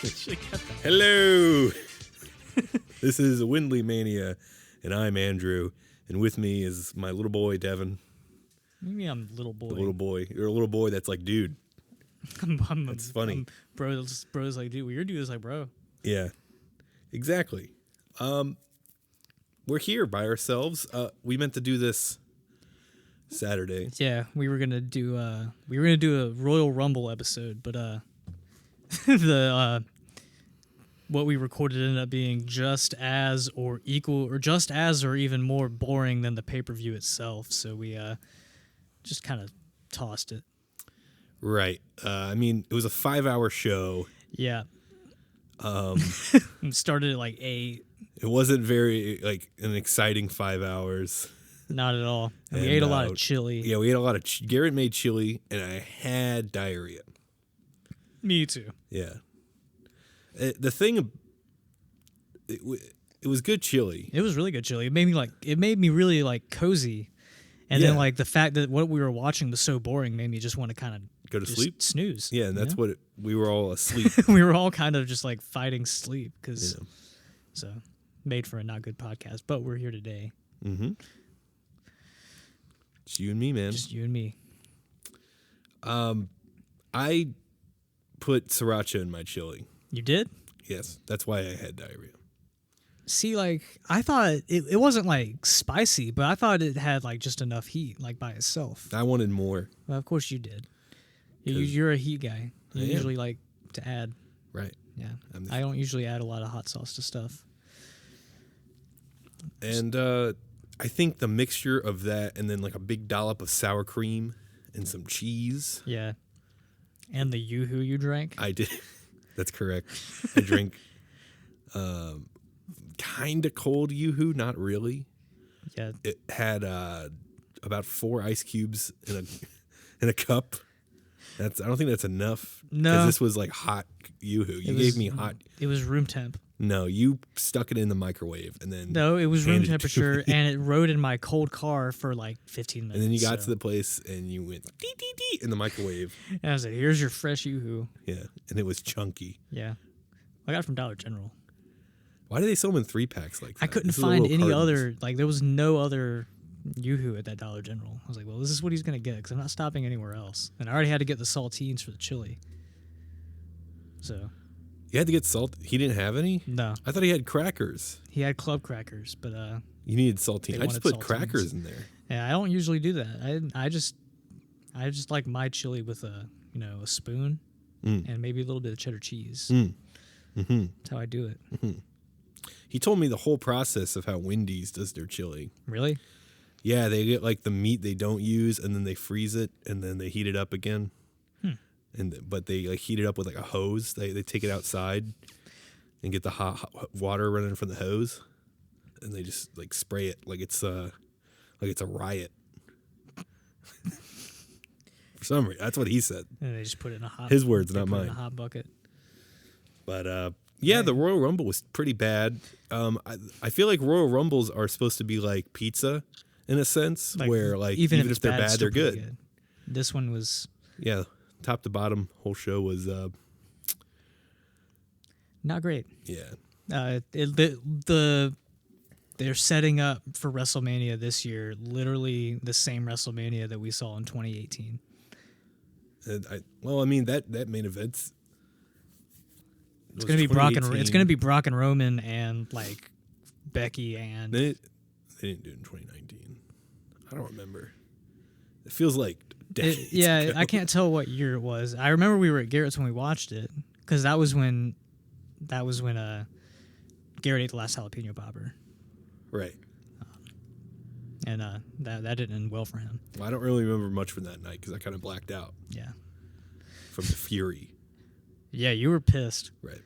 Hello. This is WindleyMania, and I'm Andrew, and with me is my little boy Devin. What do you mean I'm little boy? The little boy. You're a little boy that's like dude. That's funny. Bro's like dude. Well, your dude is like bro. Yeah, exactly. We're here by ourselves. We meant to do this Saturday. Yeah, we were gonna do a Royal Rumble episode, but the what we recorded ended up being just as or equal or just as or even more boring than the pay-per-view itself. So we just kind of tossed it. Right. I mean, it was a 5-hour show. Yeah. Started at like 8. It wasn't very like an exciting 5 hours. Not at all. And we ate a lot of chili. Yeah, we ate a lot of. Garrett made chili, and I had diarrhea. Me too. Yeah. The thing, it was good chili. It was really good chili. It made me really like cozy, and then like the fact that what we were watching was so boring made me just want to kind of go to sleep, snooze. Yeah, and that's what we were all asleep. We were all kind of just like fighting sleep so made for a not good podcast. But we're here today. Mm-hmm. It's you and me, man. Just you and me. I put sriracha in my chili. You did? Yes, that's why I had diarrhea. See, like, I thought it wasn't, like, spicy, but I thought it had, like, just enough heat, like, by itself. I wanted more. Well, of course you did. You're a heat guy. You usually like to add. Right. Yeah. I don't usually add a lot of hot sauce to stuff. And I think the mixture of that and then, like, a big dollop of sour cream and some cheese. Yeah. And the Yoo-hoo you drank? I did. That's correct. I drank kind of cold Yoo-hoo, not really. Yeah. It had about 4 ice cubes in a cup. I don't think that's enough. No. Because this was like hot Yoo-hoo. You gave me hot. It was room temp. No, you stuck it in the microwave and then. No, it was room temperature, and it rode in my cold car for like 15 minutes. And then you got to the place and you went dee dee dee in the microwave. And I was like, "Here's your fresh Yoo-hoo." Yeah, and it was chunky. Yeah, I got it from Dollar General. Why do they sell them in 3-packs like that? I couldn't find any other. Like, there was no other Yoo-hoo at that Dollar General. I was like, "Well, this is what he's gonna get," because I'm not stopping anywhere else. And I already had to get the saltines for the chili. So. You had to get salt. He didn't have any? No. I thought he had crackers. He had club crackers, but you needed saltine. I just put saltines. Crackers in there. Yeah, I don't usually do that. I just like my chili with a spoon and maybe a little bit of cheddar cheese. Mm-hmm. That's how I do it. Mm-hmm. He told me the whole process of how Wendy's does their chili. Really? Yeah, they get like the meat they don't use and then they freeze it and then they heat it up again. But they like heat it up with like a hose. They take it outside and get the hot water running from the hose, and they just like spray it like it's a riot. For some reason, that's what he said. And they just put it in a hot. His words, not mine. In a hot bucket. But the Royal Rumble was pretty bad. I feel like Royal Rumbles are supposed to be like pizza in a sense, like, where like even if they're bad, they're good. This one was. Yeah. Top to bottom, whole show was not great. Yeah. They're setting up for WrestleMania this year, literally the same WrestleMania that we saw in 2018. That main event's it's going to be Brock and it's going to be Brock and Roman and like Becky and they didn't do it in 2019. I don't remember. It feels like decades ago. I can't tell what year it was. I remember we were at Garrett's when we watched it because that was when Garrett ate the last jalapeno popper. Right. And that didn't end well for him. Well, I don't really remember much from that night because I kind of blacked out. Yeah. From the fury. Yeah, you were pissed. Right.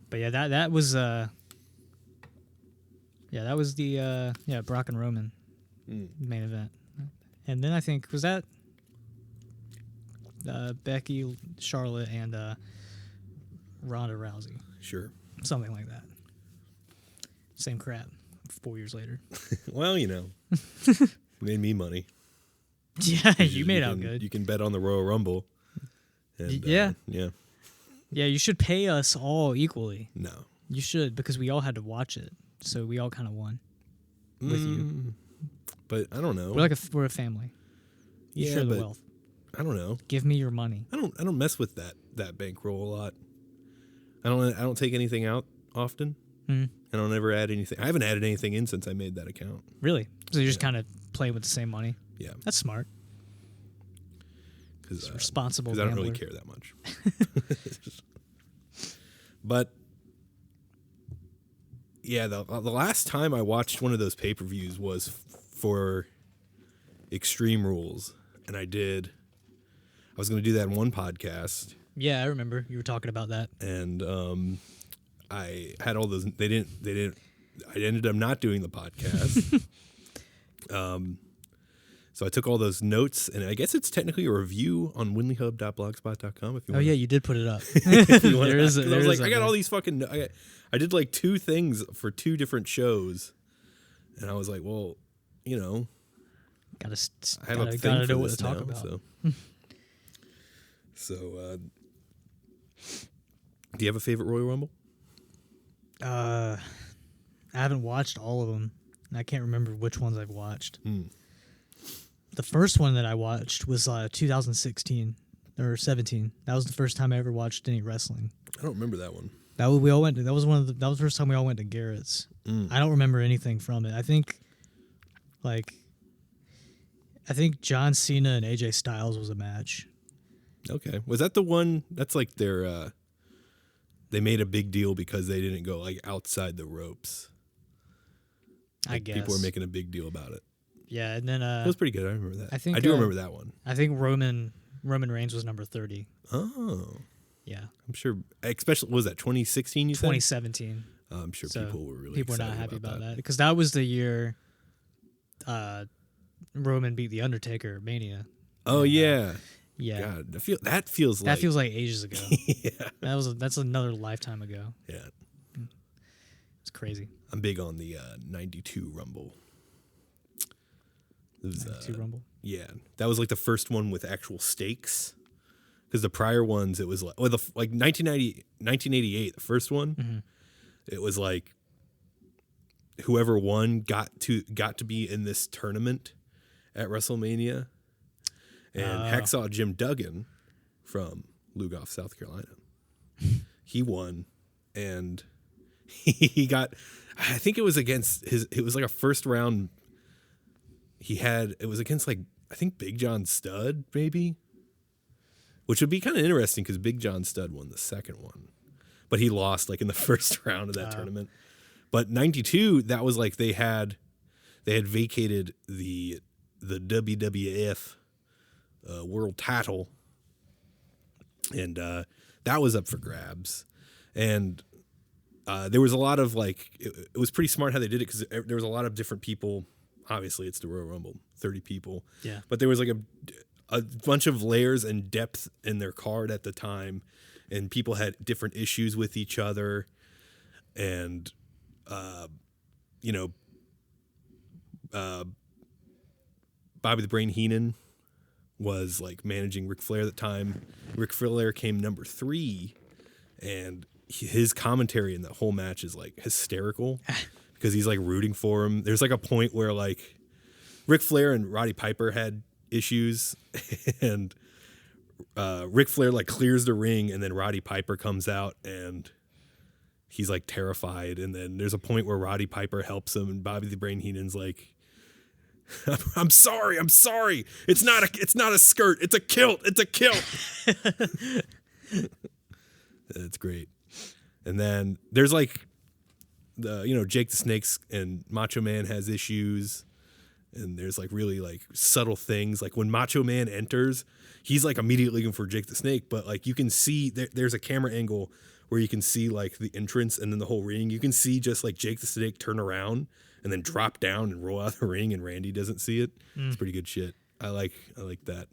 But yeah, that was the Brock and Roman main event. And then I think was that Becky, Charlotte, and Ronda Rousey. Sure. Something like that. Same crap 4 years later. Well, made me money. Yeah, you made out good. You can bet on the Royal Rumble. And, yeah. Yeah. Yeah, you should pay us all equally. No. You should, because we all had to watch it, so we all kind of won with you. But I don't know. We're a family. You share the wealth. I don't know. Give me your money. I don't mess with that bankroll a lot. I don't take anything out often. I don't ever add anything. I haven't added anything in since I made that account. Really? So you're just kind of playing with the same money? Yeah. That's smart. Because responsible. Because I don't really care that much. But yeah, the last time I watched one of those pay-per-views was for Extreme Rules, and I was going to do that in one podcast. Yeah, I remember you were talking about that. And I had all those. They didn't. I ended up not doing the podcast. So I took all those notes, and I guess it's technically a review on windleyhub.blogspot.com. If you want. Yeah, you did put it up. There is. I was like, I got all these fucking. I did like 2 things for 2 different shows, and I was like, well, you know, I gotta know what to talk about. So, do you have a favorite Royal Rumble? I haven't watched all of them. And I can't remember which ones I've watched. The first one that I watched was 2016 or 17. That was the first time I ever watched any wrestling. I don't remember that one. That was the first time we all went to Garrett's. I don't remember anything from it. I think John Cena and AJ Styles was a match. Okay. Was that the one that's like their they made a big deal because they didn't go like outside the ropes? I guess people were making a big deal about it. Yeah, and then it was pretty good. I remember that. I do remember that one. I think Roman Reigns was number 30. Oh. Yeah. I'm sure, especially, was that 2016 you said? 2017. I'm sure people were really people were not happy about that. Because that was the year Roman beat The Undertaker at Mania. Oh, yeah. Yeah. God, that feels like ages ago. Yeah. That's another lifetime ago. Yeah. It's crazy. I'm big on the 92 Rumble. It was, 92 Rumble? Yeah. That was like the first one with actual stakes. Because the prior ones, it was like 1988, the first one, it was like whoever won got to be in this tournament at WrestleMania. And Hacksaw Jim Duggan from Lugoff, South Carolina, he won, and he got, I think it was against it was like a first round. It was against like, I think Big John Studd, maybe, which would be kind of interesting because Big John Studd won the second one, but he lost like in the first round of that tournament. But 92, that was like they had vacated the WWF world title, and that was up for grabs, and there was a lot of like it was pretty smart how they did it because there was a lot of different people. Obviously, it's the Royal Rumble, 30 people. Yeah, but there was like a bunch of layers and depth in their card at the time, and people had different issues with each other, and Bobby the Brain Heenan was like managing Ric Flair at the time. Ric Flair came number 3, and his commentary in that whole match is like hysterical because he's like rooting for him. There's like a point where like Ric Flair and Roddy Piper had issues, and Ric Flair like clears the ring, and then Roddy Piper comes out and he's like terrified. And then there's a point where Roddy Piper helps him, and Bobby the Brain Heenan's like, I'm sorry. It's not a skirt. It's a kilt. It's great. And then there's like Jake the Snake's and Macho Man has issues, and there's like really like subtle things. Like when Macho Man enters, he's like immediately looking for Jake the Snake, but like you can see there's a camera angle where you can see like the entrance and then the whole ring. You can see just like Jake the Snake turn around and then drop down and roll out of the ring, and Randy doesn't see it. It's pretty good shit. I like that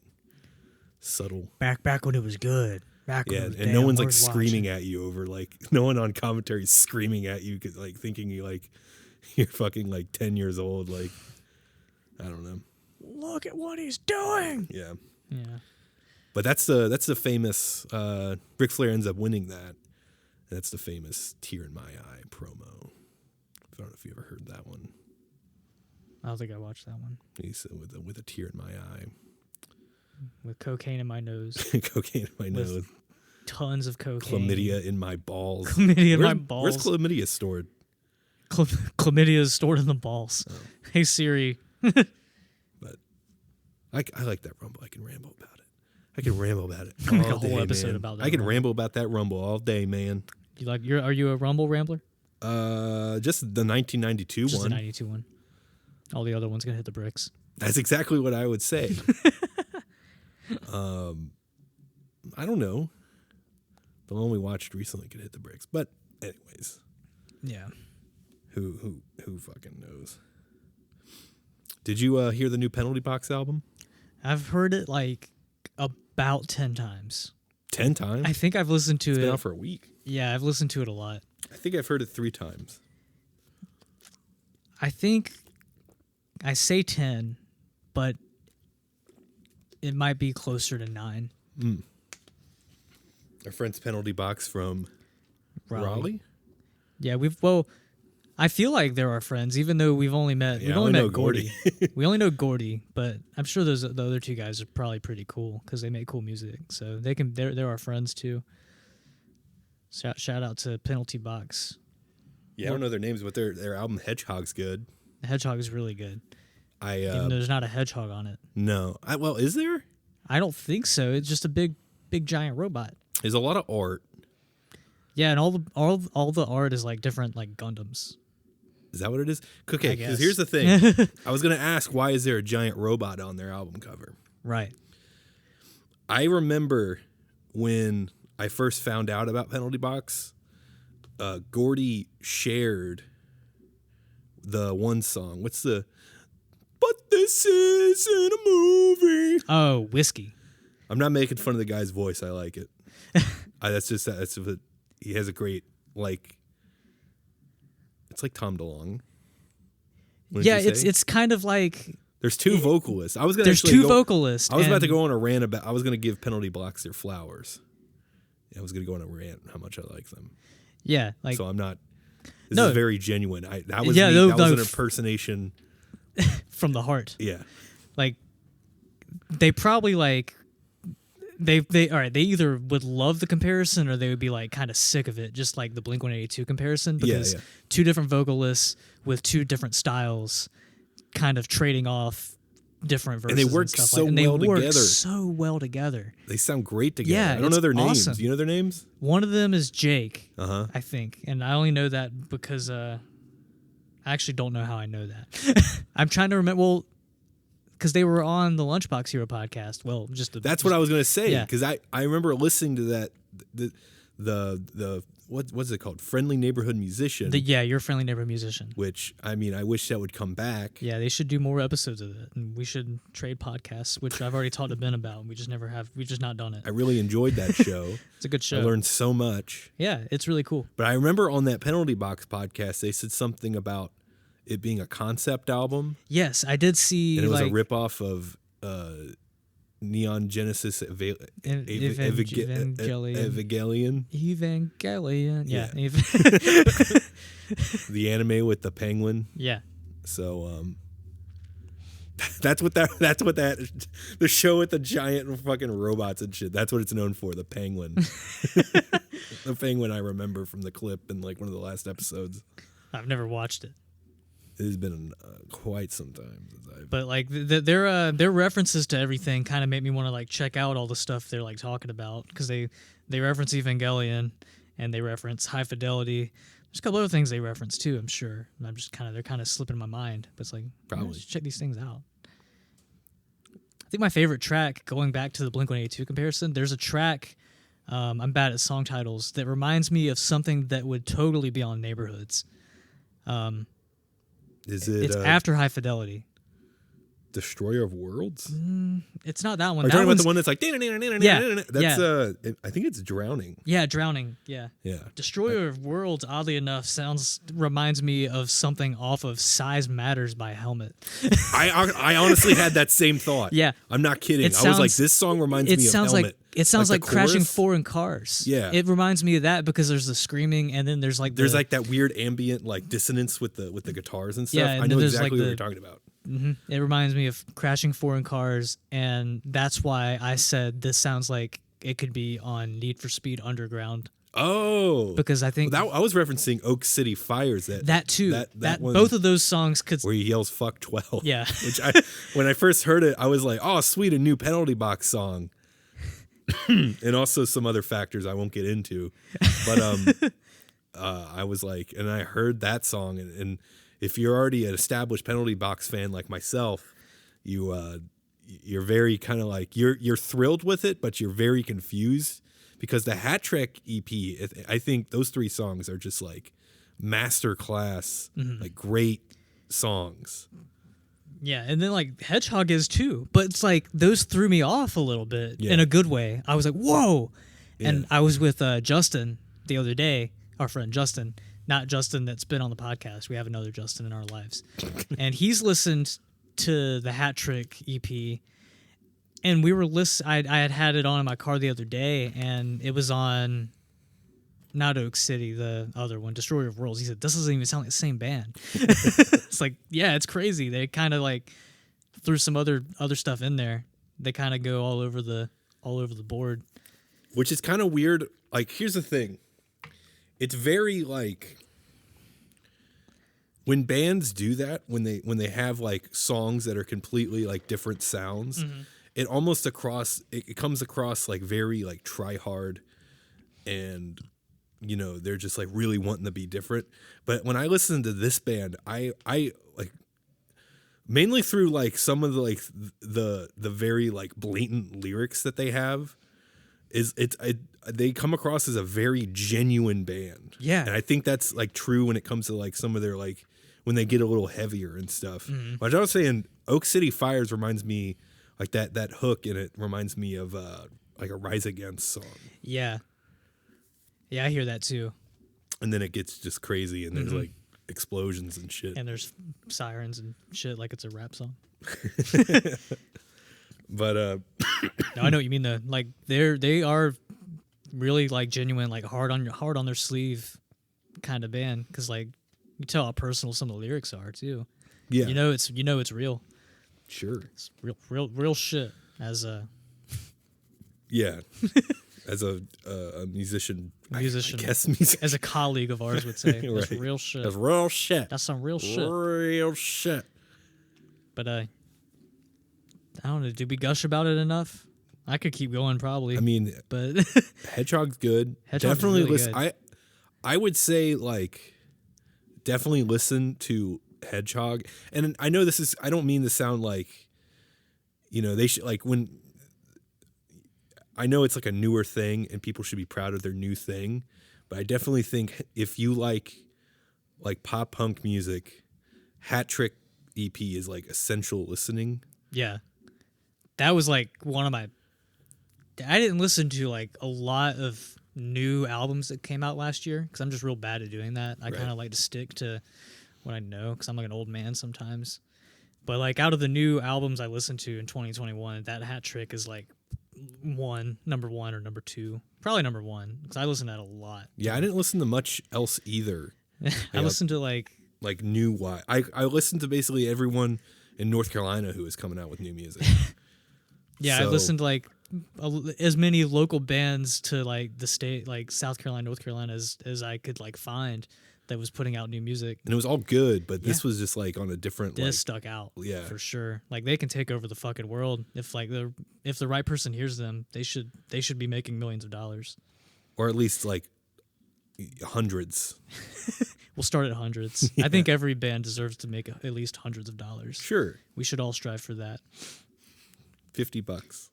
subtle. Back when it was good. And no one's like screaming at you over like no one on commentary is screaming at you like thinking you're fucking like 10 years old. Like I don't know. Look at what he's doing. Yeah. Yeah. But that's the famous. Ric Flair ends up winning that. That's the famous "Tear in My Eye" promo. I don't know if you ever heard that one. I don't think I watched that one. He said with a tear in my eye, with cocaine in my nose, cocaine in my nose, tons of cocaine, chlamydia in my balls. Chlamydia in my balls. Where's chlamydia stored? Chlamydia is stored in the balls. Oh. Hey Siri. But I like that Rumble. I can ramble about it. I can ramble about it all make a day, whole episode man. about that. I can ramble about that Rumble all day, man. Are you a Rumble rambler? Just the 1992 just one. The 92 one. All the other ones gonna hit the bricks. That's exactly what I would say. I don't know. The one we watched recently could hit the bricks, but anyways. Yeah. Who fucking knows? Did you hear the new Penalty Box album? I've heard it like about 10 times. 10 times? I think I've listened to it. It's been out for a week. Yeah, I've listened to it a lot. I think I've heard it 3 times. I think I say 10, but it might be closer to 9. Our friend's Penalty Box from Raleigh? Yeah, I feel like they're our friends, even though we've only met. Yeah, we've only met Gordy. We only know Gordy, but I'm sure the other 2 guys are probably pretty cool because they make cool music. So they're our friends too. Shout out to Penalty Box. Yeah, I don't know their names, but their album Hedgehog's good. The Hedgehog is really good. Even though there's not a hedgehog on it. No, well, is there? I don't think so. It's just a big giant robot. There's a lot of art. Yeah, and all the art is like different like Gundams. Is that what it is? Okay, because here's the thing. I was going to ask, why is there a giant robot on their album cover? Right. I remember when I first found out about Penalty Box, Gordy shared the one song. What's the... But this isn't a movie. Oh, Whiskey. I'm not making fun of the guy's voice. I like it. That's what he has a great, like... It's like Tom DeLonge. Yeah, it's kind of like there's 2 vocalists. There's 2 vocalists. I was about to go on a rant about. I was going to give Penalty Box their flowers. I was going to go on a rant how much I like them. Yeah, like so I'm not. This is very genuine. That was an impersonation from the heart. Yeah, like they probably like. They either would love the comparison or they would be like kind of sick of it, just like the Blink-182 comparison, because 2 different vocalists with 2 different styles kind of trading off different verses. And they work so well together. They sound great together. Yeah, I don't know their names. awesome. Do you know their names? One of them is Jake, I think, and I only know that because I actually don't know how I know that. I'm trying to remember. Well, because they were on the Lunchbox Hero podcast. Well, that's what I was going to say. Because I remember listening to that the what's it called? Friendly Neighborhood Musician. You're a Friendly Neighborhood Musician. Which I wish that would come back. Yeah, they should do more episodes of it, and we should trade podcasts, which I've already talked to Ben about. And we just never have. We've just not done it. I really enjoyed that show. It's a good show. I learned so much. Yeah, it's really cool. But I remember on that Penalty Box podcast, they said something about it being a concept album. Yes, I did see. And it was a ripoff of Neon Genesis Evangelion. Yeah. The anime with the penguin. Yeah. So that's what the show with the giant fucking robots and shit. That's what it's known for, the penguin. The penguin I remember from the clip in like one of the last episodes. I've never watched it. It has been quite some time since But like their references to everything kind of made me want to like check out all the stuff they're like talking about, because they reference Evangelion and they reference High Fidelity. There's a couple other things they reference too, I'm sure. And they're kind of slipping in my mind, but it's like probably check these things out. I think my favorite track, going back to the Blink-182 comparison, there's a track. I'm bad at song titles, that reminds me of something that would totally be on Neighborhoods. It's after High Fidelity. Destroyer of Worlds? It's not that one. Are you that talking about one's the one that's like... Yeah, That's, I think it's Drowning. yeah, Drowning. Yeah. Yeah. Destroyer of Worlds, oddly enough, reminds me of something off of Size Matters by Helmet. I honestly had that same thought. Yeah. I'm not kidding. It I was like, sounds- this song reminds me of Helmet. It sounds like the crashing chorus? foreign cars. Yeah. It reminds me of that because there's the screaming and then there's like that weird ambient like dissonance with the guitars and stuff. Yeah, and I know then there's, exactly like, what you're talking about. It reminds me of crashing foreign cars, and that's why I said this sounds like it could be on Need for Speed Underground. Oh, Because I think I was referencing Oak City Fires. that too. That one, both of those songs could. where he yells "fuck 12." Yeah. Which when I first heard it, I was like, "Oh, sweet, a new Penalty Box song," and also some other factors I won't get into. But I was like, and I heard that song, and if you're already an established Penalty Box fan like myself, you're very kind of like you're thrilled with it, but you're very confused because the Hat Trick EP, I think those 3 songs are just like master class, like great songs. Yeah, and then like Hedgehog is too, but it's like those threw me off a little bit in a good way. I was like, whoa, and I was with Justin the other day, our friend Justin. Not Justin that's been on the podcast. We have another Justin in our lives. And he's listened to the Hat Trick EP. And we were I had it on in my car the other day, and it was on not Oak City, the other one, Destroyer of Worlds. He said, this doesn't even sound like the same band. It's like, yeah, it's crazy. They kind of like threw some other stuff in there. They kind of go all over the board. Which is kind of weird. Like, here's the thing. It's very like when bands do that, when they have like songs that are completely like different sounds, it comes across like very like try hard, and they're just like really wanting to be different. But when I listen to this band, I like mainly through like some of the like the very like blatant lyrics that they have. They come across as a very genuine band. Yeah. And I think that's like true when it comes to like some of their like when they get a little heavier and stuff. But I was saying Oak City Fires reminds me like that hook in it reminds me of like a Rise Against song. Yeah. Yeah, I hear that too. And then it gets just crazy and there's like explosions and shit. And there's sirens and shit like it's a rap song. But no, I know what you mean though. Like they are really like genuine, like hard on their sleeve kind of band, because like you tell how personal some of the lyrics are too. Yeah, it's real. Sure, it's real shit. As a as a musician, I guess as a colleague of ours would say, right. That's real shit. That's real shit. That's some real shit. Real shit. But I don't know. Did we gush about it enough? I could keep going probably. I mean, but Hedgehog's good. Hedgehog's definitely really listen. good. I would say like definitely listen to Hedgehog. And I know this is. I don't mean to sound like they should like when. I know it's like a newer thing and people should be proud of their new thing, but I definitely think if you like pop punk music, Hat Trick EP is like essential listening. Yeah. That was like one of my... I didn't listen to like a lot of new albums that came out last year because I'm just real bad at doing that. I kind of like to stick to what I know because I'm like an old man sometimes. But like out of the new albums I listened to in 2021, that Hat Trick is like number one or number two. Probably number one because I listen to that a lot. Yeah, I didn't listen to much else either. I listened to like new Y. I listened to basically everyone in North Carolina who is coming out with new music. Yeah, so, I listened to like as many local bands to like the state, like South Carolina, North Carolina, as I could like find that was putting out new music. And it was all good, but this was just like on a different. This stuck out, yeah, for sure. Like they can take over the fucking world if the right person hears them. They should be making millions of dollars, or at least like hundreds. We'll start at hundreds. Yeah. I think every band deserves to make at least hundreds of dollars. Sure, we should all strive for that. $50.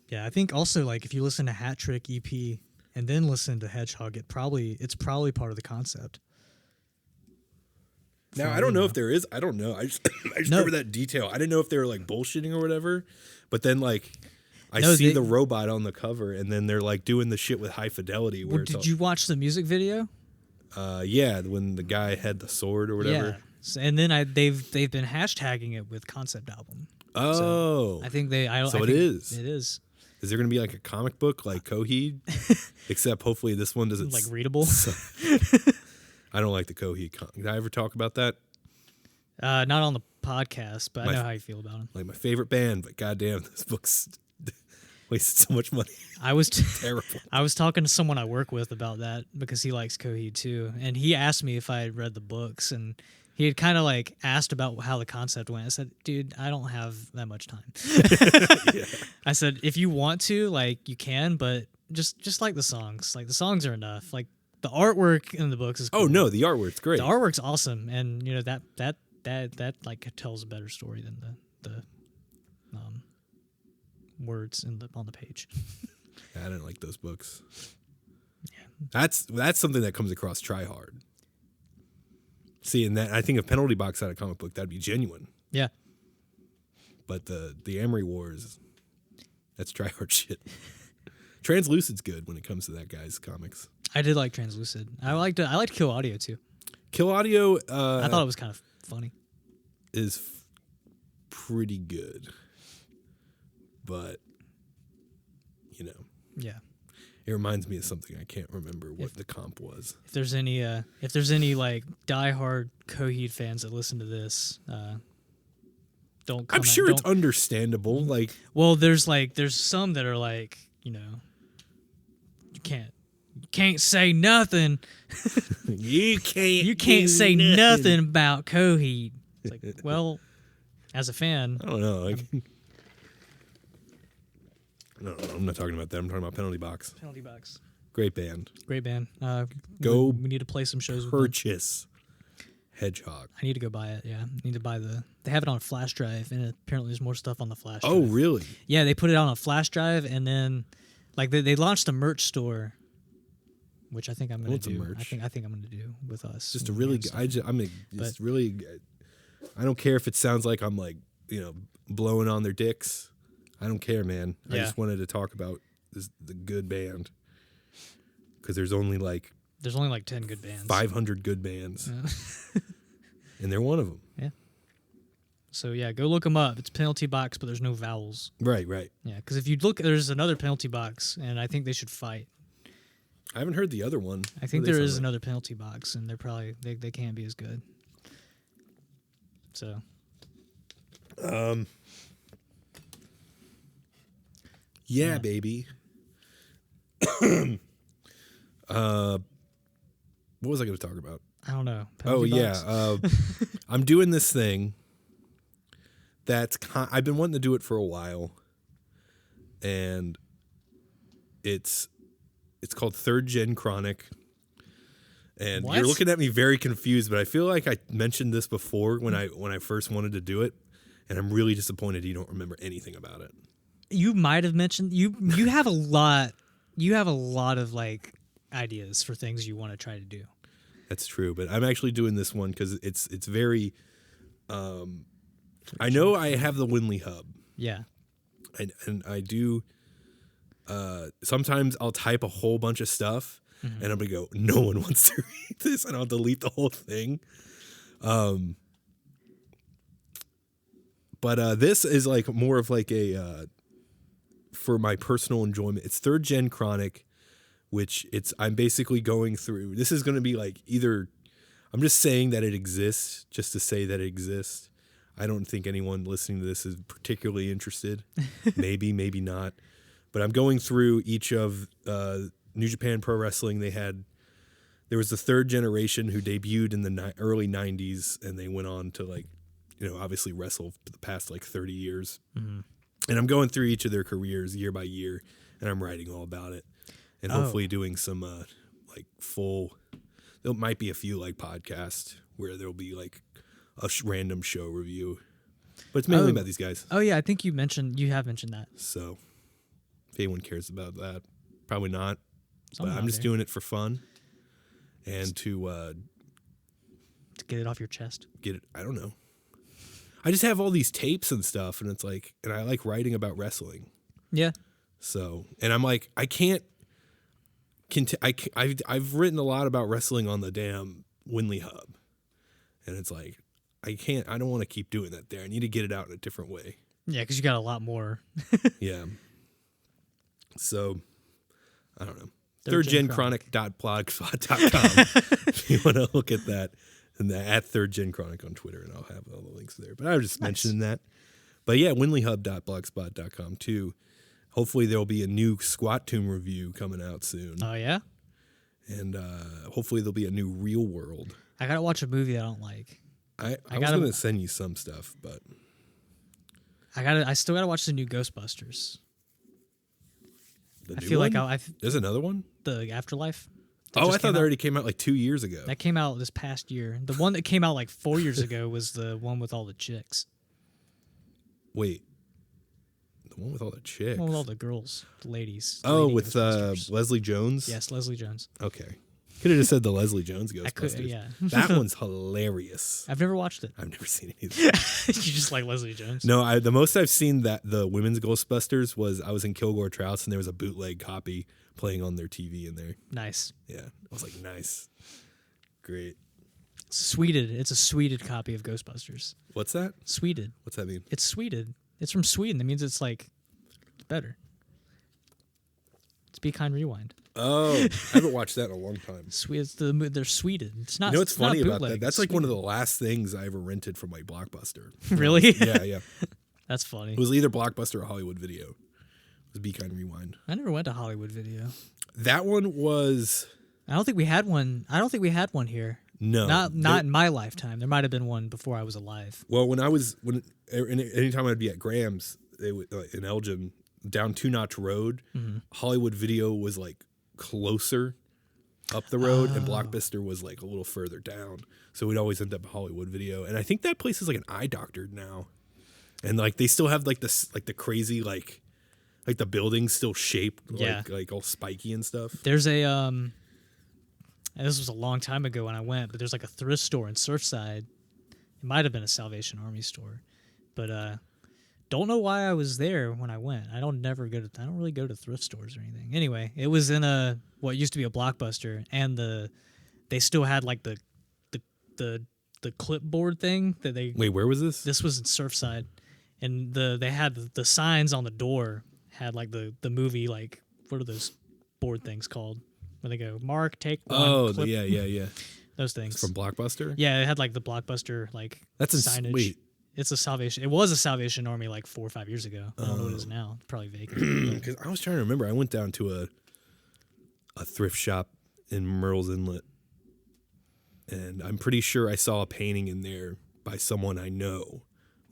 Yeah, I think also like if you listen to Hat Trick EP and then listen to Hedgehog, it's probably part of the concept. Now, I don't know if there is. I don't know. I just remember that detail. I didn't know if they were like bullshitting or whatever. But then like I see the robot on the cover, and then they're like doing the shit with high fidelity. Where did you watch the music video? Yeah, when the guy had the sword or whatever. Yeah, and then they've been hashtagging it with concept album. Oh, so I think they. It is. It is. Is there going to be like a comic book like Coheed? Except hopefully this one doesn't like readable. I don't like the Coheed. Did I ever talk about that? Not on the podcast, but I know how you feel about them. Like my favorite band, but goddamn, this book's wasted so much money. I was terrible. I was talking to someone I work with about that because he likes Coheed too, and he asked me if I had read the books, and he had kind of like asked about how the concept went. I said, dude, I don't have that much time. Yeah. I said, if you want to, like, you can, but just like the songs. Like, the songs are enough. Like, the artwork in the books is cool. Oh, no, the artwork's great. The artwork's awesome, and, you know, that like, tells a better story than the words on the page. Yeah, I didn't like those books. Yeah. That's something that comes across try hard. See, and that I think a penalty box out of comic book, that'd be genuine. Yeah. But the Amory Wars, that's try hard shit. Translucid's good when it comes to that guy's comics. I did like Translucid. I liked Kill Audio too. Kill Audio, I thought it was kind of funny. Is pretty good. But you know. Yeah. It reminds me of something I can't remember what the comp was. If there's any like diehard Coheed fans that listen to this, don't comment. I'm sure it's understandable. Like, well, there's some that are like, you know, you can't say nothing. you can't say nothing about Coheed. It's like, well, as a fan, I don't know. No, I'm not talking about them. I'm talking about Penalty Box. Penalty Box. Great band. Great band. Go. We need to play some shows. Purchase Hedgehog. I need to go buy it. Yeah, I need to buy They have it on a flash drive, and apparently there's more stuff on the flash drive. Oh, really? Yeah, they put it on a flash drive, and then like they launched a merch store, which I think I'm going to do. Merch? I think I'm going to do with us. Just a really. Really. I don't care if it sounds like I'm like, you know, blowing on their dicks. I don't care, man. Yeah. I just wanted to talk about the good band, because there's only like 10 good bands, 500 good bands, and they're one of them. Yeah. So yeah, go look them up. It's Penalty Box, but there's no vowels. Right. Yeah, because if you look, there's another Penalty Box, and I think they should fight. I haven't heard the other one. I think there is another Penalty Box, and they're probably they can't be as good. So. Yeah, baby. What was I going to talk about? I don't know. I'm doing this thing that's I've been wanting to do it for a while, and it's called Third Gen Chronic. And You're looking at me very confused, but I feel like I mentioned this before when I first wanted to do it, and I'm really disappointed you don't remember anything about it. You might have mentioned you have a lot. You have a lot of like ideas for things you want to try to do. That's true, but I'm actually doing this one because it's very. I know I have the Windley hub. Yeah. And I do. Sometimes I'll type a whole bunch of stuff, and I'm gonna go, no one wants to read this, and I'll delete the whole thing. But this is like more of like a. For my personal enjoyment, it's Third Gen Chronic, which I'm basically going through. This is going to be like either I'm just saying that it exists just to say that it exists. I don't think anyone listening to this is particularly interested. Maybe not. But I'm going through each of New Japan Pro Wrestling. There was the third generation who debuted in the early 90s, and they went on to like, you know, obviously wrestle for the past like 30 years. Mm-hmm. And I'm going through each of their careers year by year, and I'm writing all about it, and hopefully doing some like full. There might be a few like podcasts where there'll be like a random show review, but it's mainly about these guys. Oh yeah, I think you have mentioned that. So, if anyone cares about that, probably not. But I'm just doing it for fun, and to To get it off your chest. Get it? I don't know. I just have all these tapes and stuff, and it's like, and I like writing about wrestling. Yeah. So, and I'm like, I can't. I've written a lot about wrestling on the damn Windley Hub, and it's like, I don't want to keep doing that there. I need to get it out in a different way. Yeah, because you got a lot more. Yeah. So, I don't know. thirdgenchronic.blogspot.com if you want to look at that. And at thirdgenchronic on Twitter, and I'll have all the links there. But I was just mentioning that. But yeah, windleyhub.blogspot.com too. Hopefully there'll be a new Squat Tomb review coming out soon. Oh, yeah? And hopefully there'll be a new Real World. I got to watch a movie I don't like. I was going to send you some stuff, but... I still got to watch the new Ghostbusters. The I new feel one? like There's another one? The Afterlife. Oh, I thought that already came out like 2 years ago. That came out this past year. The one that came out like 4 years ago was the one with all the chicks. Wait. The one with all the chicks? The one with all the girls, the ladies. Oh, with Leslie Jones? Yes, Leslie Jones. Okay. Could have just said the Leslie Jones Ghostbusters. I could, yeah. That one's hilarious. I've never watched it. I've never seen it either. You just like Leslie Jones? No, the most I've seen that the women's Ghostbusters was I was in Kilgore Trouts and there was a bootleg copy playing on their TV in there. Nice. Yeah. I was like, nice. Great. It's sweeted. It's a sweeted copy of Ghostbusters. What's that? Sweeted. What's that mean? It's sweeted. It's from Sweden. That means it's like better. It's Be Kind Rewind. Oh, I haven't watched that in a long time. Sweet. They're sweeted. It's not. You know what's funny about bootleg, that? That's like one of the last things I ever rented from like Blockbuster. Really? Yeah. That's funny. It was either Blockbuster or Hollywood Video. It was Be Kind Rewind. I never went to Hollywood Video. That one was. I don't think we had one. I don't think we had one here. No, not in my lifetime. There might have been one before I was alive. Well, anytime I'd be at Graham's, they would in Elgin down 2 Notch Road. Mm-hmm. Hollywood Video was like closer up the road, and Blockbuster was like a little further down. So we'd always end up at Hollywood Video, and I think that place is like an eye doctor now, and like they still have like this like the crazy like the building's still shaped like all spiky and stuff. There's a and this was a long time ago when I went, but there's like a thrift store in Surfside. It might have been a Salvation Army store, but don't know why I was there when I went. I don't really go to thrift stores or anything. Anyway, it was in what used to be a Blockbuster, and they still had like the clipboard thing that they. Wait, where was this? This was in Surfside, and they had the signs on the door had like the movie, like what are those board things called? Where they go, Mark, take one. Oh, clip. yeah. Those things. It's from Blockbuster? Yeah, it had like the Blockbuster like signage. Wait. It was a Salvation Army like 4 or 5 years ago. I don't know what it is now. It's probably vacant. Because I was trying to remember. I went down to a thrift shop in Murrells Inlet, and I'm pretty sure I saw a painting in there by someone I know.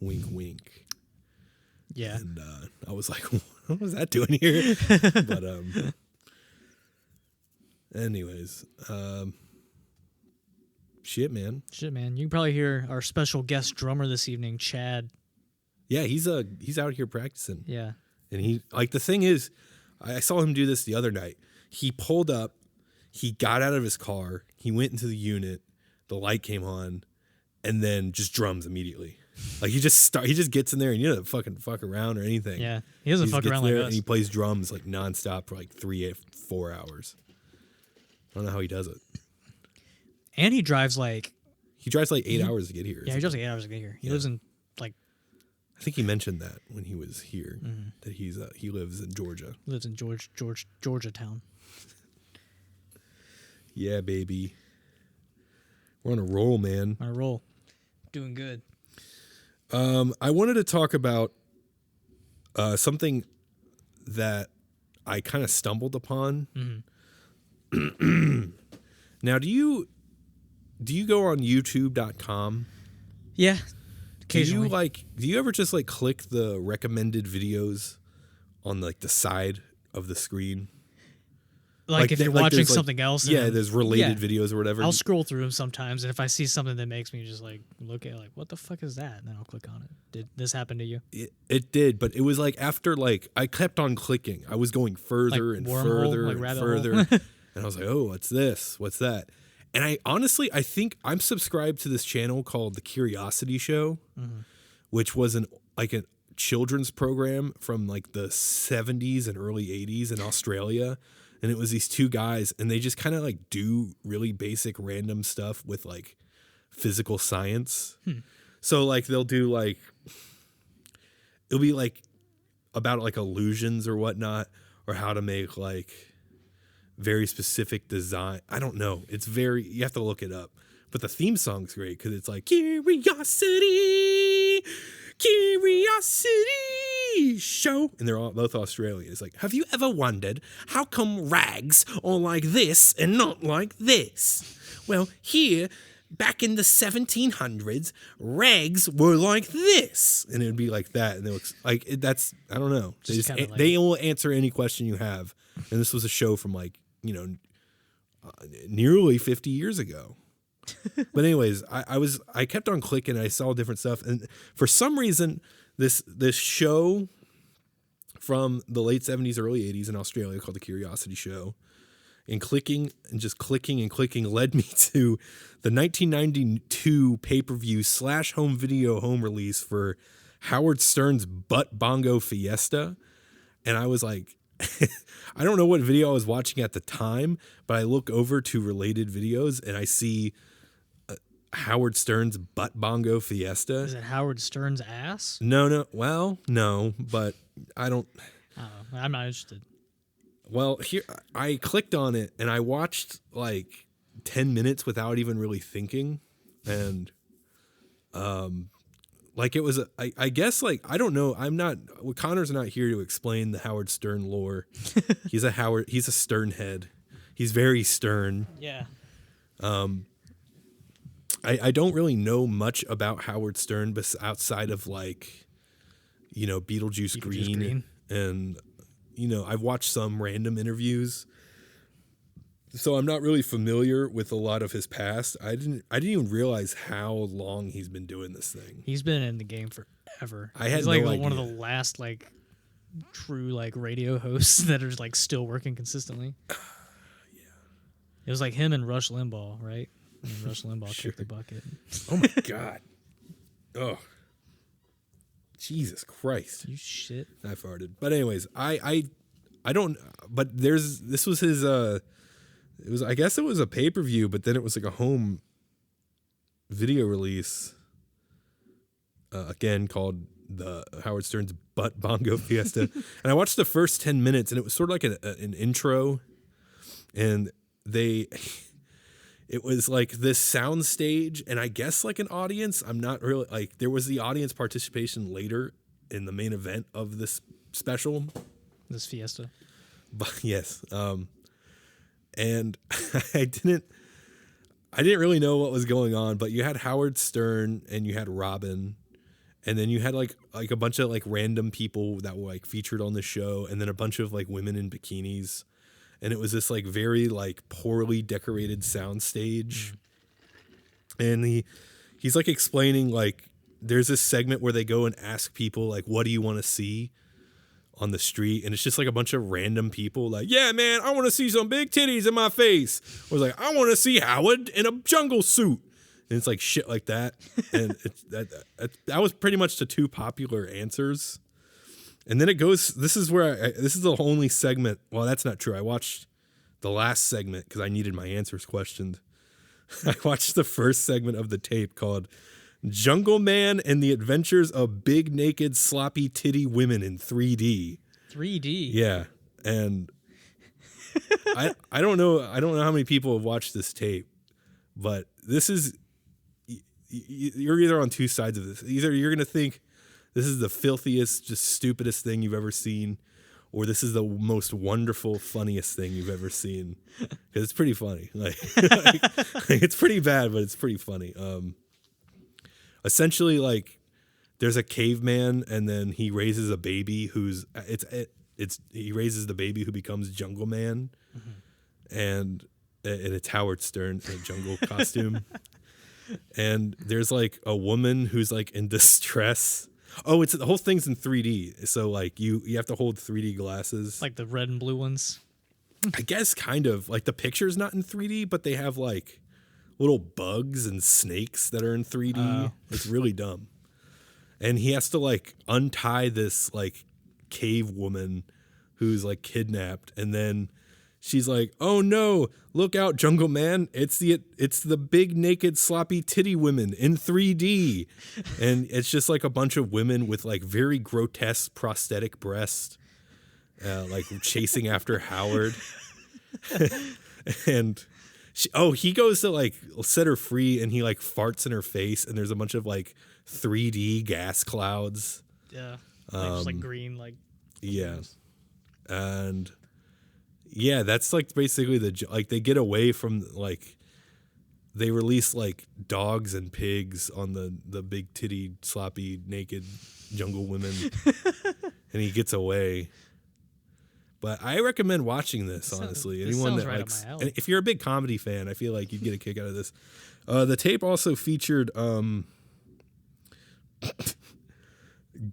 Wink, wink. Yeah. And I was like, what was that doing here? But anyways, shit, man. You can probably hear our special guest drummer this evening, Chad. Yeah, he's out here practicing. Yeah. And he the thing is, I saw him do this the other night. He pulled up, he got out of his car, he went into the unit, the light came on, and then just drums immediately. Like he just gets in there and he doesn't fuck around or anything. Yeah, he doesn't fuck around like us. And he plays drums like nonstop for like 3-4 hours. I don't know how he does it. And he drives like 8 hours to get here. Yeah, he drives like 8 hours to get here. He lives in like. I think he mentioned that when he was here that he lives in Georgia. Lives in Georgia town. Yeah, baby. We're on a roll, man. On a roll. Doing good. I wanted to talk about something that I kind of stumbled upon. Mm-hmm. Now, do you go on YouTube.com? Yeah, occasionally. Do you ever just like click the recommended videos on like the side of the screen? Like if you're watching something else. Yeah, there's related videos or whatever. I'll scroll through them sometimes, and if I see something that makes me just like look at like, what the fuck is that? And then I'll click on it. Did this happen to you? It did, but it was like after like I kept on clicking. I was going further and further and further. And I was like, oh, what's this? What's that? And I think I'm subscribed to this channel called The Curiosity Show, which was a children's program from like the 70s and early 80s in Australia. And it was these two guys, and they just kind of like do really basic random stuff with like physical science. So like they'll do like, it'll be like about like illusions or whatnot, or how to make like very specific design. I don't know. You have to look it up. But the theme song's great because it's like Curiosity Show. And they're both Australian. It's like, have you ever wondered how come rags are like this and not like this? Well, here, back in the 1700s, rags were like this. And it would be like that. And they look like that's, I don't know. They will answer any question you have. And this was a show from like, nearly 50 years ago. But anyways, I kept on clicking and I saw different stuff. And for some reason, this show from the late 70s, early 80s in Australia called The Curiosity Show, and clicking led me to the 1992 pay-per-view / home video home release for Howard Stern's Butt Bongo Fiesta. And I was like, I don't know what video I was watching at the time, but I look over to related videos and I see Howard Stern's Butt Bongo Fiesta. Is it Howard Stern's ass? No. Well, no, but I don't know. I'm not interested. Well, here I clicked on it and I watched like 10 minutes without even really thinking. And like it was, I guess like, I don't know. Connor's not here to explain the Howard Stern lore. He's a Stern head. He's very stern. Yeah. I don't really know much about Howard Stern outside of like, Beetlejuice Green. And, I've watched some random interviews. So I'm not really familiar with a lot of his past. I didn't even realize how long he's been doing this thing. He's been in the game forever. He's like no one idea. of the last like true like radio hosts that are like still working consistently. Yeah. It was like him and Rush Limbaugh, right? And Rush Limbaugh kicked the bucket. Oh my God. Oh. Jesus Christ. You shit. I farted. But anyways, I don't, but this was his, I guess it was a pay-per-view, but then it was like a home video release, again, called the Howard Stern's Butt Bongo Fiesta. And I watched the first 10 minutes and it was sort of like an intro, and it was like this sound stage and I guess like an audience. I'm not really like, there was the audience participation later in the main event of this special. This fiesta. But yes. And I didn't really know what was going on, but you had Howard Stern and you had Robin, and then you had like a bunch of like random people that were like featured on the show, and then a bunch of like women in bikinis. And it was this like very like poorly decorated sound stage. And he's like explaining like there's this segment where they go and ask people like, what do you want to see on the street? And it's just like a bunch of random people like, yeah, man, I want to see some big titties in my face. Or like, I want to see Howard in a jungle suit. And it's like shit like that. And that was pretty much the two popular answers. And then it goes, this is the only segment. Well, that's not true. I watched the last segment because I needed my answers questioned. I watched the first segment of the tape called Jungle Man and the Adventures of Big Naked Sloppy Titty Women in 3D. 3D? Yeah. And I don't know how many people have watched this tape, but this is, you're either on two sides of this. Either you're going to think this is the filthiest, just stupidest thing you've ever seen, or this is the most wonderful, funniest thing you've ever seen. Because it's pretty funny. Like it's pretty bad, but it's pretty funny. Essentially, like there's a caveman, and then he raises a baby he raises the baby who becomes Jungle Man, and it's Howard Stern in a jungle costume. And there's like a woman who's like in distress. Oh, the whole thing's in 3D. So like you have to hold 3D glasses. Like the red and blue ones? I guess kind of. Like the picture's not in 3D, but they have like little bugs and snakes that are in 3D. It's really dumb. And he has to like untie this like cave woman who's like kidnapped, and then she's like, "Oh no, look out, Jungle Man. It's the big naked sloppy titty women in 3D." And it's just like a bunch of women with like very grotesque prosthetic breasts, like chasing after Howard. And he goes to like set her free, and he like farts in her face, and there's a bunch of like 3D gas clouds. Yeah. Just like green, like. Yeah. And yeah, that's like basically they get away from like, they release like dogs and pigs on the big titty sloppy naked jungle women, and he gets away. But I recommend watching this, honestly. Anyone that right likes, up my alley. and if you're a big comedy fan, I feel like you'd get a kick out of this. The tape also featured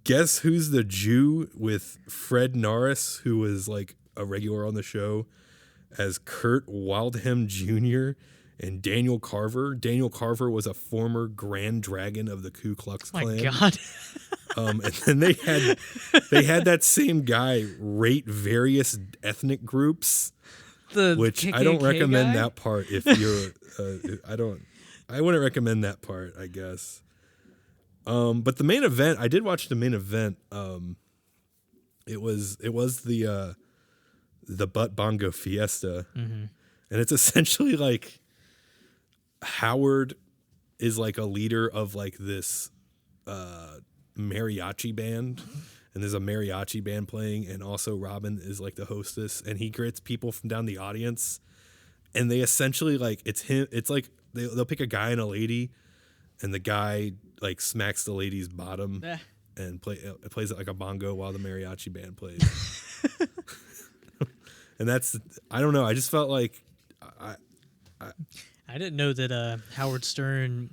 Guess Who's the Jew with Fred Norris, who was like a regular on the show, as Kurt Waldheim Jr. and Daniel Carver. Daniel Carver was a former Grand Dragon of the Ku Klux Klan. My God. And then they had that same guy rate various ethnic groups, which I don't recommend that part. If you're, I wouldn't recommend that part, I guess. But the main event, I did watch the main event. It was the Butt Bongo Fiesta, and it's essentially like Howard is like a leader of like this mariachi band, and there's a mariachi band playing, and also Robin is like the hostess, and he gets people from down the audience, and they essentially like it's like they'll pick a guy and a lady, and the guy like smacks the lady's bottom and plays it like a bongo while the mariachi band plays. And that's, I don't know, I just felt like I didn't know that Howard Stern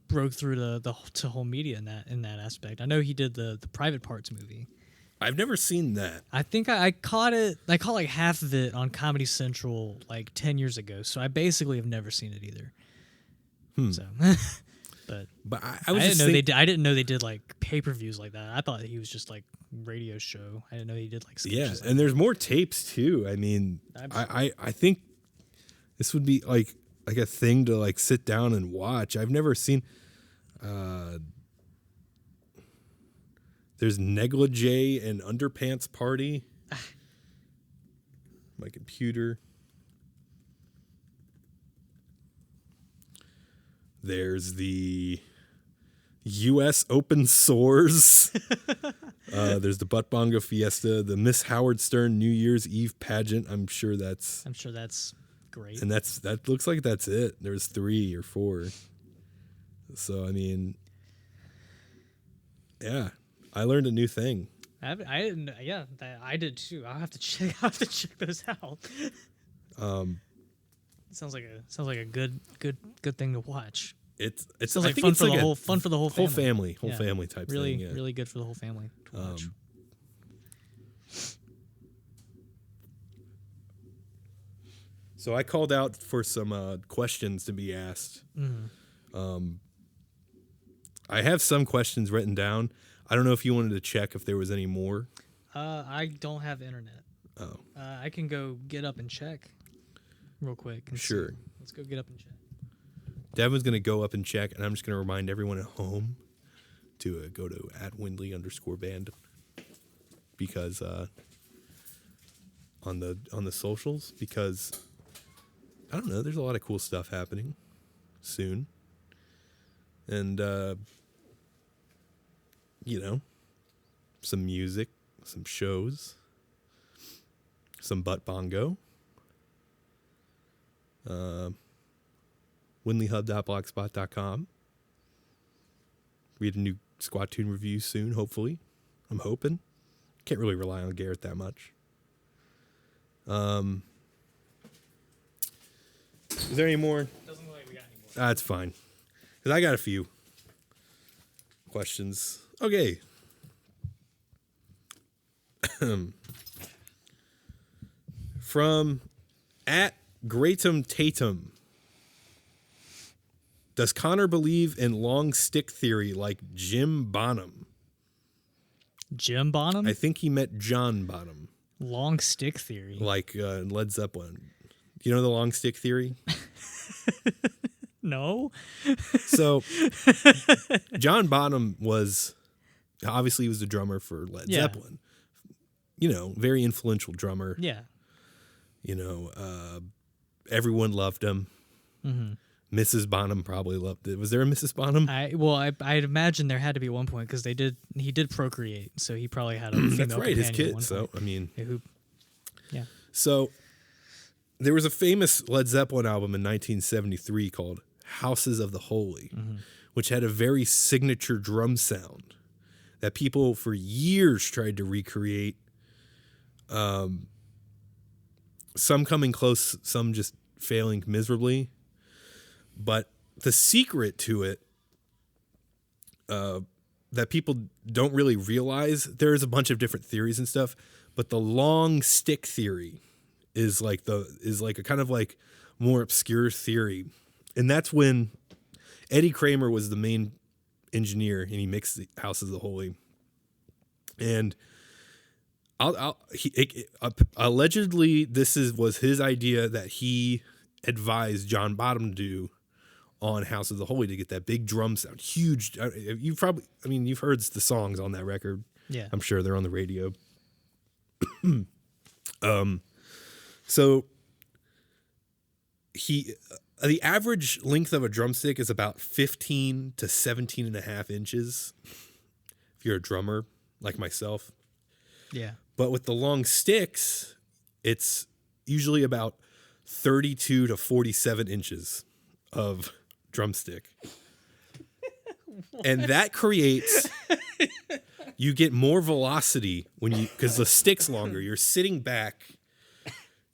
broke through to whole media in that aspect. I know he did the Private Parts movie. I've never seen that. I think I caught it. I caught like half of it on Comedy Central like 10 years ago. So I basically have never seen it either. So, but I didn't know they did like pay-per-views like that. I thought he was just like radio show. I didn't know he did like sketches. Yeah, like and there's more tapes too. I mean, I think this would be like a thing to like sit down and watch. I've never seen. There's Negligee and Underpants Party. My computer. There's the U.S. Open Sores. There's the Butt Bongo Fiesta, the Miss Howard Stern New Year's Eve pageant. I'm sure that's great. And that looks like that's it. There's 3 or 4. So I mean, yeah, I learned a new thing. I didn't. Yeah, I did too. I'll have to check those out. Sounds like a good thing to watch. It's sounds like fun for the whole family. Whole family type really, thing. Yeah. Really good for the whole family to watch. So I called out for some questions to be asked. I have some questions written down. I don't know if you wanted to check if there was any more. I don't have internet. Oh. I can go get up and check real quick. Sure. See. Let's go get up and check. Devin's going to go up and check, and I'm just going to remind everyone at home to go to @Windley_band because on the socials, because I don't know, there's a lot of cool stuff happening soon. And some music, some shows, some butt bongo. WindleyHub.blogspot.com. Read a new Squat Tune review soon, hopefully. I'm hoping. Can't really rely on Garrett that much. Is there any more? Doesn't look like we got any more. That's fine. Because I got a few questions. Okay. From @Greatum Tatum. Does Connor believe in long stick theory like Jim Bonham? Jim Bonham? I think he meant John Bonham. Long stick theory. Like Led Zeppelin. Do you know the long stick theory? No. So John Bonham was obviously he was the drummer for Led Zeppelin. You know, very influential drummer. Yeah. You know, everyone loved him. Mm-hmm. Mrs. Bonham probably loved it. Was there a Mrs. Bonham? I'd imagine there had to be at one point because he did procreate, so he probably had a female That's right, his companion at kid. one So point. I mean, yeah. So there was a famous Led Zeppelin album in 1973 called Houses of the Holy, which had a very signature drum sound that people for years tried to recreate. Some coming close, some just failing miserably. But the secret to it that people don't really realize, there's a bunch of different theories and stuff, but the long stick theory is like a kind of like more obscure theory. And that's when Eddie Kramer was the main engineer and he mixed the Houses of the Holy. And allegedly this was his idea that he advised John Bonham to do on House of the Holy to get that big drum sound, huge. You've heard the songs on that record. Yeah, I'm sure they're on the radio. So the average length of a drumstick is about 15 to 17 and a half inches. If you're a drummer like myself. Yeah. But with the long sticks, it's usually about 32 to 47 inches of drumstick. And that creates, you get more velocity because the stick's longer. You're sitting back,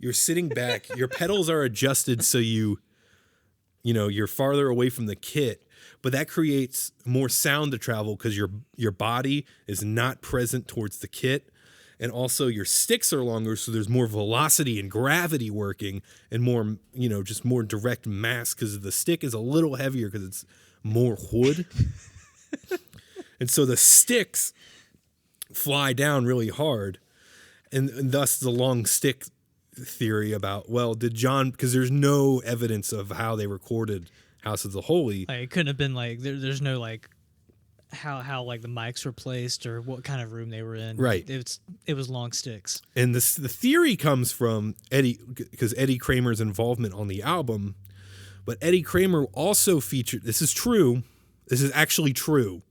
your pedals are adjusted so you're farther away from the kit, but that creates more sound to travel because your body is not present towards the kit. And also your sticks are longer, so there's more velocity and gravity working and more, just more direct mass because the stick is a little heavier because it's more wood. And so the sticks fly down really hard. And thus the long stick theory about, well, because there's no evidence of how they recorded House of the Holy. Like, it couldn't have been like, there's no like, how like the mics were placed or what kind of room they were in. Right. It was long sticks. And the theory comes from Eddie Kramer's involvement on the album. But Eddie Kramer also featured, this is true. This is actually true.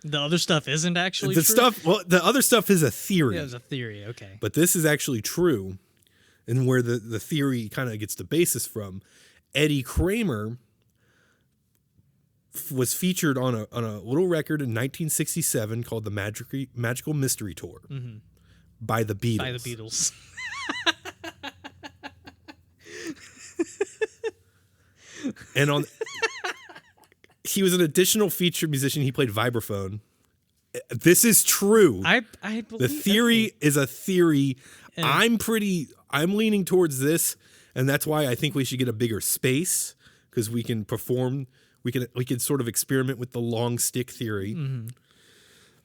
The other stuff isn't actually true? The other stuff is a theory. Yeah, it was a theory, okay. But this is actually true. And where the theory kind of gets the basis from, Eddie Kramer was featured on a little record in 1967 called the Magical Mystery Tour by the Beatles. And he was an additional featured musician. He played vibraphone. This is true. I believe the theory is a theory. I'm leaning towards this, and that's why I think we should get a bigger space because we can perform. We could sort of experiment with the long stick theory.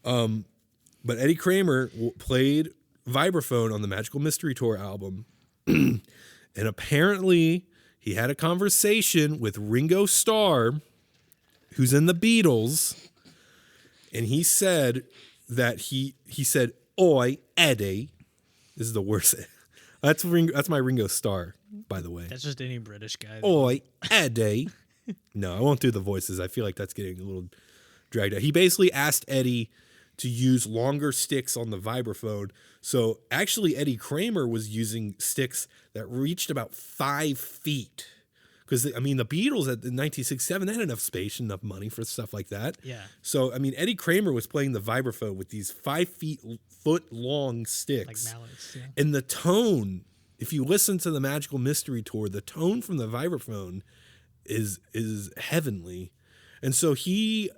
But Eddie Kramer played vibraphone on the Magical Mystery Tour album. And apparently he had a conversation with Ringo Starr, who's in the Beatles. And he said that he said, "Oi, Eddie." This is the worst. That's my Ringo Starr, by the way. That's just any British guy. "Oi, Eddie." No, I won't do the voices. I feel like that's getting a little dragged out. He basically asked Eddie to use longer sticks on the vibraphone. So actually Eddie Kramer was using sticks that reached about 5 feet. Because, the Beatles in 1967, they had enough space, enough money for stuff like that. Yeah. So, Eddie Kramer was playing the vibraphone with these 5 foot long sticks. Like mallets, yeah. And the tone, if you listen to the Magical Mystery Tour, the tone from the vibraphone is heavenly. And so he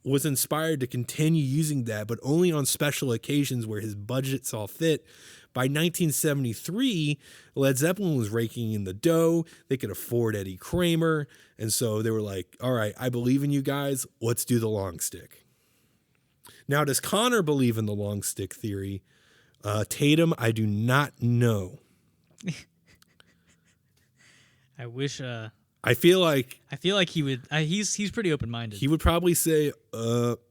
was inspired to continue using that, but only on special occasions where his budget saw fit. By 1973, Led Zeppelin was raking in the dough. They could afford Eddie Kramer. And so they were like, all right, I believe in you guys. Let's do the long stick. Now, does Connor believe in the long stick theory? Tatum, I do not know. I wish. I feel like he would. He's pretty open minded. he would probably say,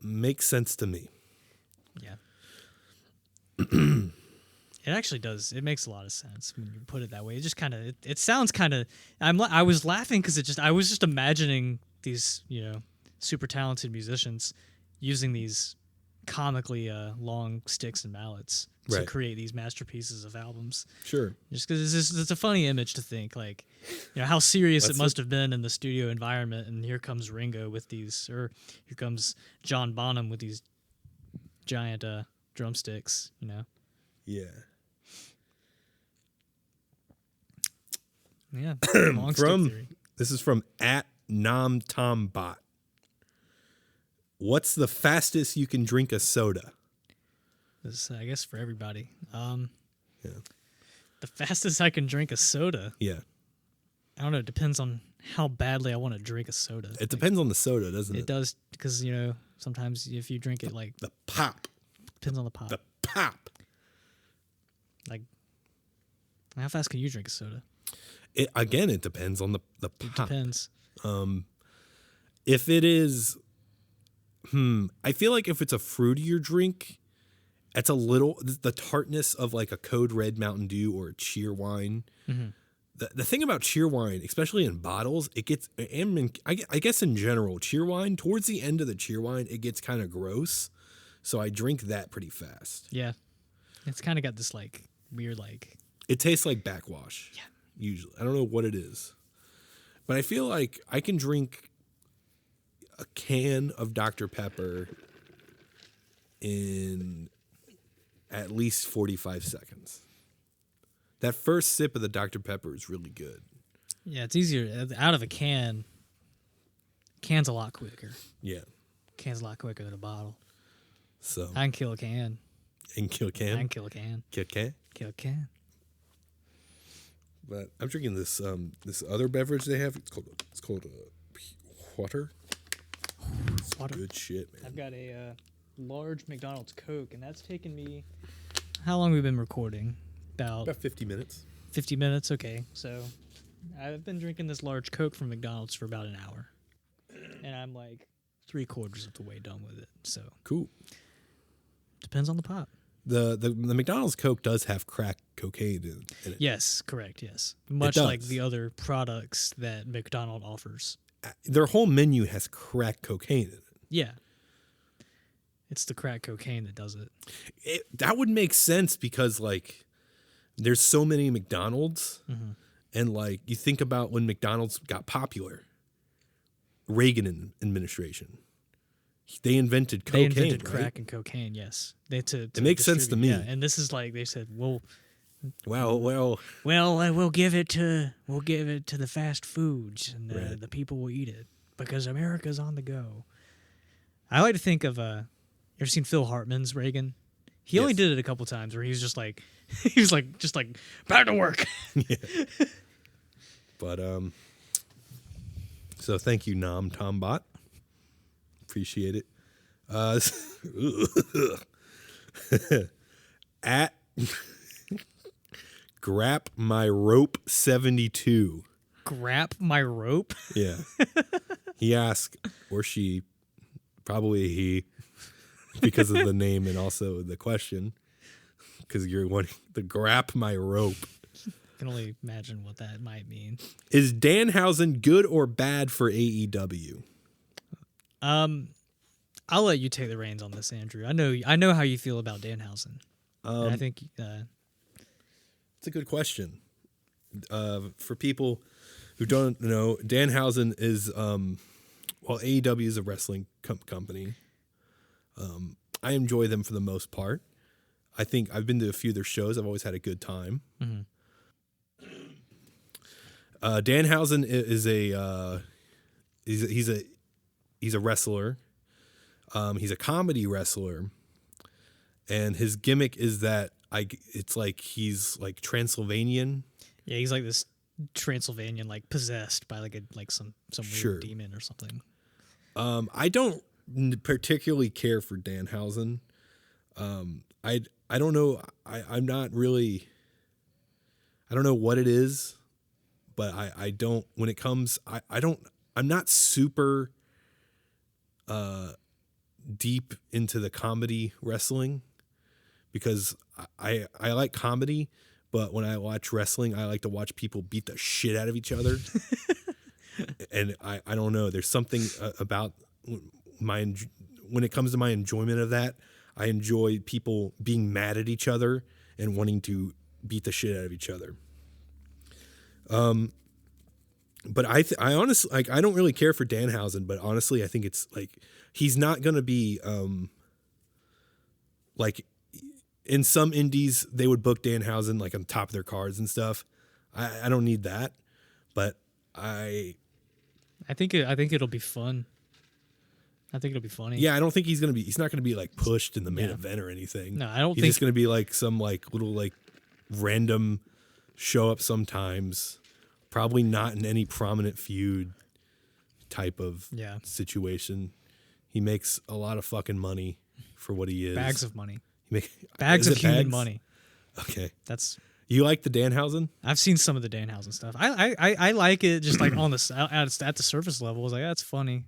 makes sense to me. Yeah. It actually does. It makes a lot of sense when you put it that way. It just kind of. It sounds kind of. I was laughing because I was just imagining these super talented musicians using these comically long sticks and mallets to create these masterpieces of albums. Sure. Just because it's a funny image to think, like, how serious it must have been in the studio environment. And here comes Ringo with these, or here comes John Bonham with these giant drumsticks, Yeah. Yeah. Long stick theory. This is from @NomTomBot. What's the fastest you can drink a soda? This, I guess, for everybody. Yeah. The fastest I can drink a soda. Yeah. I don't know. It depends on how badly I want to drink a soda. It depends on the soda, doesn't it? It does, because sometimes if you drink it like the pop. Depends on the pop. The pop. Like, how fast can you drink a soda? It depends on the pop. It depends. If it is, I feel like if it's a fruitier drink, it's a little, the tartness of like a Code Red Mountain Dew or a Cheer wine. Mm-hmm. The thing about Cheer wine, especially in bottles, it gets, I guess in general, Cheer wine, towards the end of the Cheer wine, it gets kind of gross. So I drink that pretty fast. Yeah. It's kind of got this like weird, like. It tastes like backwash. Yeah. Usually. I don't know what it is. But I feel like I can drink a can of Dr. Pepper in at least 45 seconds. That first sip of the Dr. Pepper is really good. Yeah, it's easier. Out of a can, can's a lot quicker. Yeah. Can's a lot quicker than a bottle. So I can kill a can. And kill a can? I can kill a can. Kill a can? Kill a can. But I'm drinking this this other beverage they have. It's called water. It's water. Good shit, man. I've got a large McDonald's Coke, and that's taken me. How long have we been recording? About 50 minutes. 50 minutes. Okay, so I've been drinking this large Coke from McDonald's for about an hour, and I'm like 3/4 of the way done with it. So cool. Depends on the pop. The McDonald's Coke does have crack cocaine in it. Yes, correct. Yes, much like the other products that McDonald's offers. Their whole menu has crack cocaine in it. Yeah, it's the crack cocaine that does it. That would make sense because like there's so many McDonald's, and like you think about when McDonald's got popular, Reagan administration. They invented cocaine. They invented crack right? and cocaine. Yes, it makes sense to me. Yeah, and this is like they said, well, we'll give it to the fast foods, and the people will eat it because America's on the go. I like to think of you ever seen Phil Hartman's Reagan? He only did it a couple times where he was just like back to work. Yeah. But so thank you, NomTomBot. Appreciate it. At Grap My Rope 72. Grap my rope? Yeah. He asked, or she, probably he, because of the name and also the question, because you're wanting to grap my rope. I can only imagine what that might mean. Is Danhausen good or bad for AEW? I'll let you take the reins on this, Andrew. I know how you feel about Danhausen. I think it's a good question. For people who don't know, Danhausen is AEW is a wrestling company. I enjoy them for the most part. I think I've been to a few of their shows. I've always had a good time. Mm-hmm. Danhausen is he's a wrestler. He's a comedy wrestler, and his gimmick is that it's like he's like Transylvanian. Yeah, he's like this Transylvanian, like possessed by like some weird demon or something. I don't particularly care for Danhausen. I don't know. I'm not really. I don't know what it is, but I don't. When it comes, I don't. I'm not super deep into the comedy wrestling because I like comedy, but when I watch wrestling, I like to watch people beat the shit out of each other. And I don't know. There's something about when it comes to my enjoyment of that. I enjoy people being mad at each other and wanting to beat the shit out of each other. But I honestly, like, I don't really care for Danhausen, but honestly, I think it's like, he's not going to be, like in some indies, they would book Danhausen like on top of their cards and stuff. I don't need that, but I think it'll be fun. I think it'll be funny. Yeah, I don't think he's not gonna be like pushed in the main event or anything. No, I don't think he's just gonna be like some like little like random show up sometimes. Probably not in any prominent feud type of situation. He makes a lot of fucking money for what he is. Bags of money. Bags of human money. Okay. You like the Danhausen? I've seen some of the Danhausen stuff. I like it just like on at the surface level. I was like, that's funny.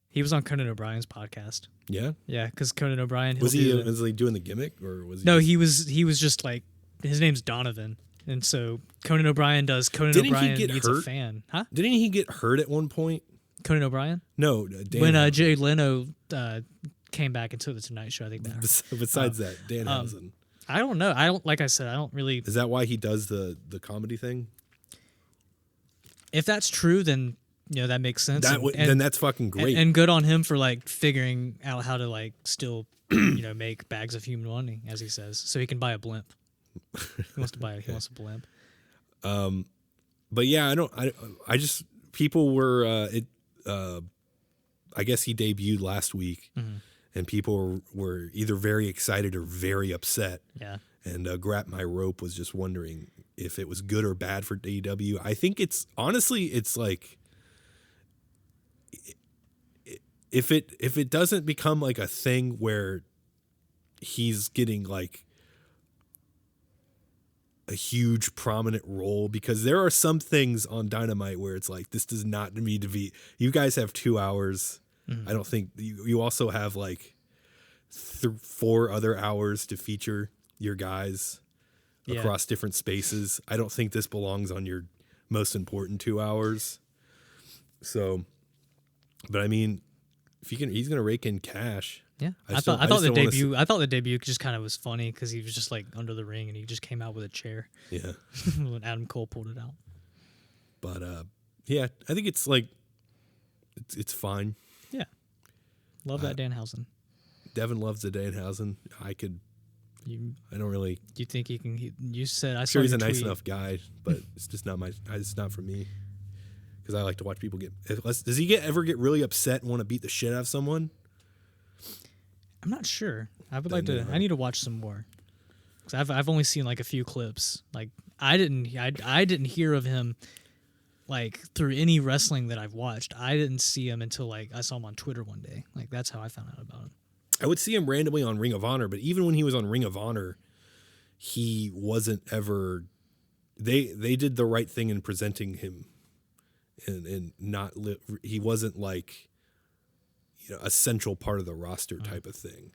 He was on Conan O'Brien's podcast. Yeah? Yeah, because Conan O'Brien... Was he doing the gimmick? Or was he No, he was just like... His name's Donovan. And so Conan O'Brien does... O'Brien meets a fan. Huh? Didn't he get hurt at one point? Conan O'Brien? No, when Jay Leno came back into the Tonight Show, I think that... Besides that, Danhausen. I don't know. Like I said, I don't really... Is that why he does the comedy thing? If that's true, then... that makes sense. Then that's fucking great. And good on him for like figuring out how to like still, make bags of human money, as he says, so he can buy a blimp. He wants a blimp. But yeah, I just people were I guess he debuted last week, and people were either very excited or very upset. Yeah. And Grab My Rope was just wondering if it was good or bad for AEW. I think it's like. If it doesn't become like a thing where he's getting like a huge prominent role, because there are some things on Dynamite where it's like, this does not need to be, you guys have 2 hours. I don't think you also have like 4 other hours to feature your guys across different spaces. I don't think this belongs on your most important 2 hours. So, but I mean, if he's gonna rake in cash. Yeah, I thought the debut just kind of was funny because he was just like under the ring and he just came out with a chair. Yeah, when Adam Cole pulled it out. But yeah, I think it's like it's fine. Yeah, love that Danhausen. Devin loves the Danhausen. I don't really. You think he can? You said I sure he's a nice enough guy, but it's just not it's not for me. Because I like to watch people does he ever get really upset and want to beat the shit out of someone? I'm not sure. I need to watch some more. Because I've only seen like a few clips. Like I didn't hear of him like through any wrestling that I've watched. I didn't see him until like I saw him on Twitter one day. Like that's how I found out about him. I would see him randomly on Ring of Honor, but even when he was on Ring of Honor, he wasn't ever. They did the right thing in presenting him. And not he wasn't like a central part of the roster type of thing,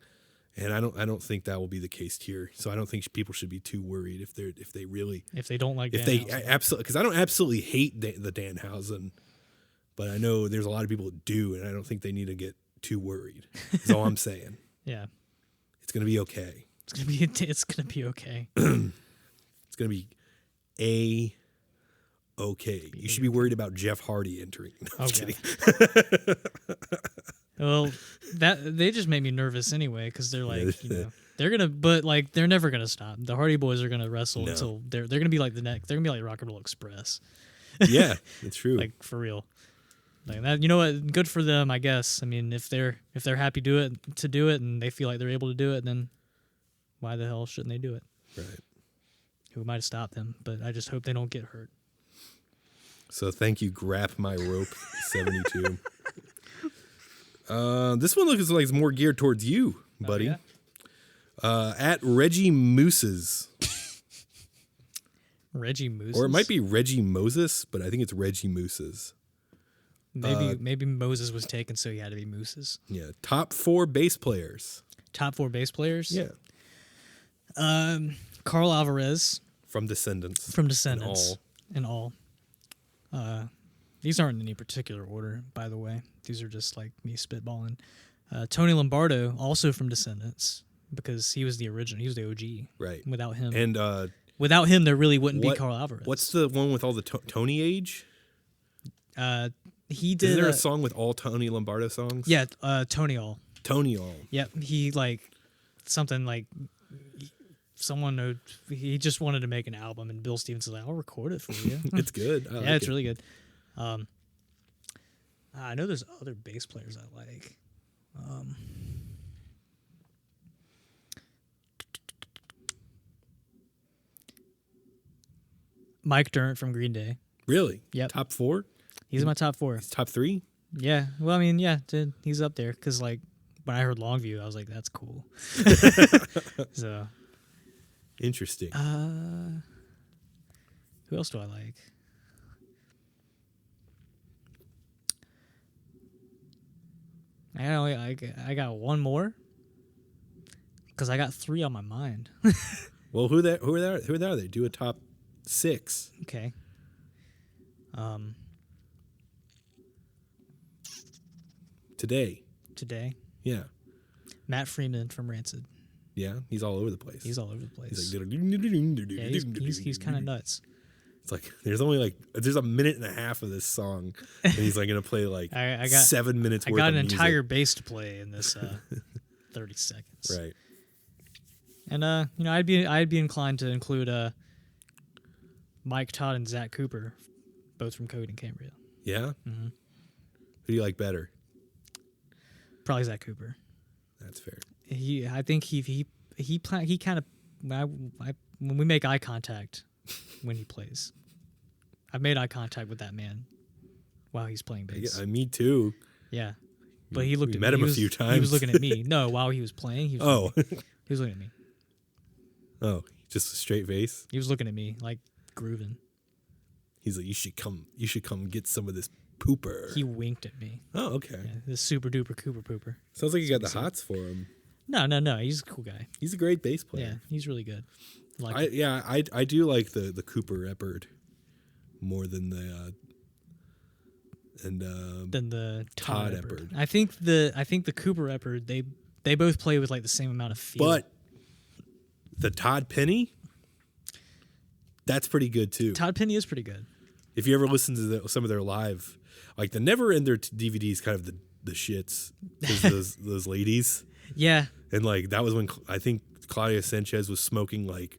and I don't think that will be the case here. So I don't think people should be too worried if they don't like absolutely, because I don't absolutely hate the Danhausen, but I know there's a lot of people that do, and I don't think they need to get too worried. That's all I'm saying. Yeah, it's gonna be okay. It's gonna be okay. It's gonna be okay. You should be worried about Jeff Hardy entering. No, I'm kidding. Well, they just made me nervous anyway because they're like, they're gonna, but like they're never gonna stop. The Hardy Boys are gonna wrestle until they're gonna be like they're gonna be like Rock and Roll Express. Yeah, it's true. Like for real. Like that, what? Good for them, I guess. I mean, if they're happy to do it and they feel like they're able to do it, then why the hell shouldn't they do it? Right. Who might have stopped them, but I just hope they don't get hurt. So thank you, Grap My Rope 72. This one looks like it's more geared towards you, buddy. Oh, yeah? At Reggie Moose's. Reggie Mooses? Or it might be Reggie Moses, but I think it's Reggie Moose's. Maybe Moses was taken, so he had to be Moose's. Yeah. Top 4 bass players. Top 4 bass players? Yeah. Carl Alvarez. From Descendants. From Descendants. And all. These aren't in any particular order, by the way. These are just like me spitballing. Tony Lombardo, also from Descendants, because he was the original. He was the OG. Right. Without him. And without him, there really wouldn't be Carl Alvarez. What's the one with all the Tony age? He did. Is there a song with all Tony Lombardo songs? Yeah, Tony All. Tony All. Yep. He something like someone he just wanted to make an album, and Bill Stevens was like, "I'll record it for you." It's good. Yeah, it's really good. I know there's other bass players I like. Mike Dirnt from Green Day. Really? Yep. Top 4? He's in my top 4. He's top 3? Yeah. Well, I mean, yeah, dude, he's up there because like when I heard Longview, I was like, that's cool. So. Interesting. Who else do I like? I got one more because I got 3 on my mind. Well, who are they? Do a top 6. Okay. Today. Yeah. Matt Freeman from Rancid. Yeah, he's all over the place. He's all over the place. He's like, Yeah, he's kind of nuts. It's like there's a minute and a half of this song, and he's like gonna play like I got 7 minutes. I worth got of an music. entire bass to play in this 30 seconds. Right. And I'd be inclined to include Mike Todd and Zach Cooper, both from Code and Cambria. Yeah. Mm-hmm. Who do you like better? Probably Zach Cooper. That's fair. I think he kind of when we make eye contact when he plays, I've made eye contact with that man while he's playing bass. Me too. Yeah, but he looked at me. Met him a few times. He was looking at me. No, while he was playing, he was looking at me. Oh, just a straight face. He was looking at me like grooving. He's like, you should come get some of this pooper. He winked at me. Oh, okay. Yeah, this super duper Cooper pooper. Sounds like you got the hots for him. No. He's a cool guy. He's a great bass player. Yeah, he's really good. I do like the Cooper Reppard more than the than the Todd Eppard. Eppard. I think the Cooper Eppard they both play with like the same amount of feel. But the Todd Penny, that's pretty good too. Todd Penny is pretty good. If you ever listen to some of their live, like the Never Ender DVDs, kind of the shits, 'cause those ladies. Yeah. And like that was when I think Claudia Sanchez was smoking like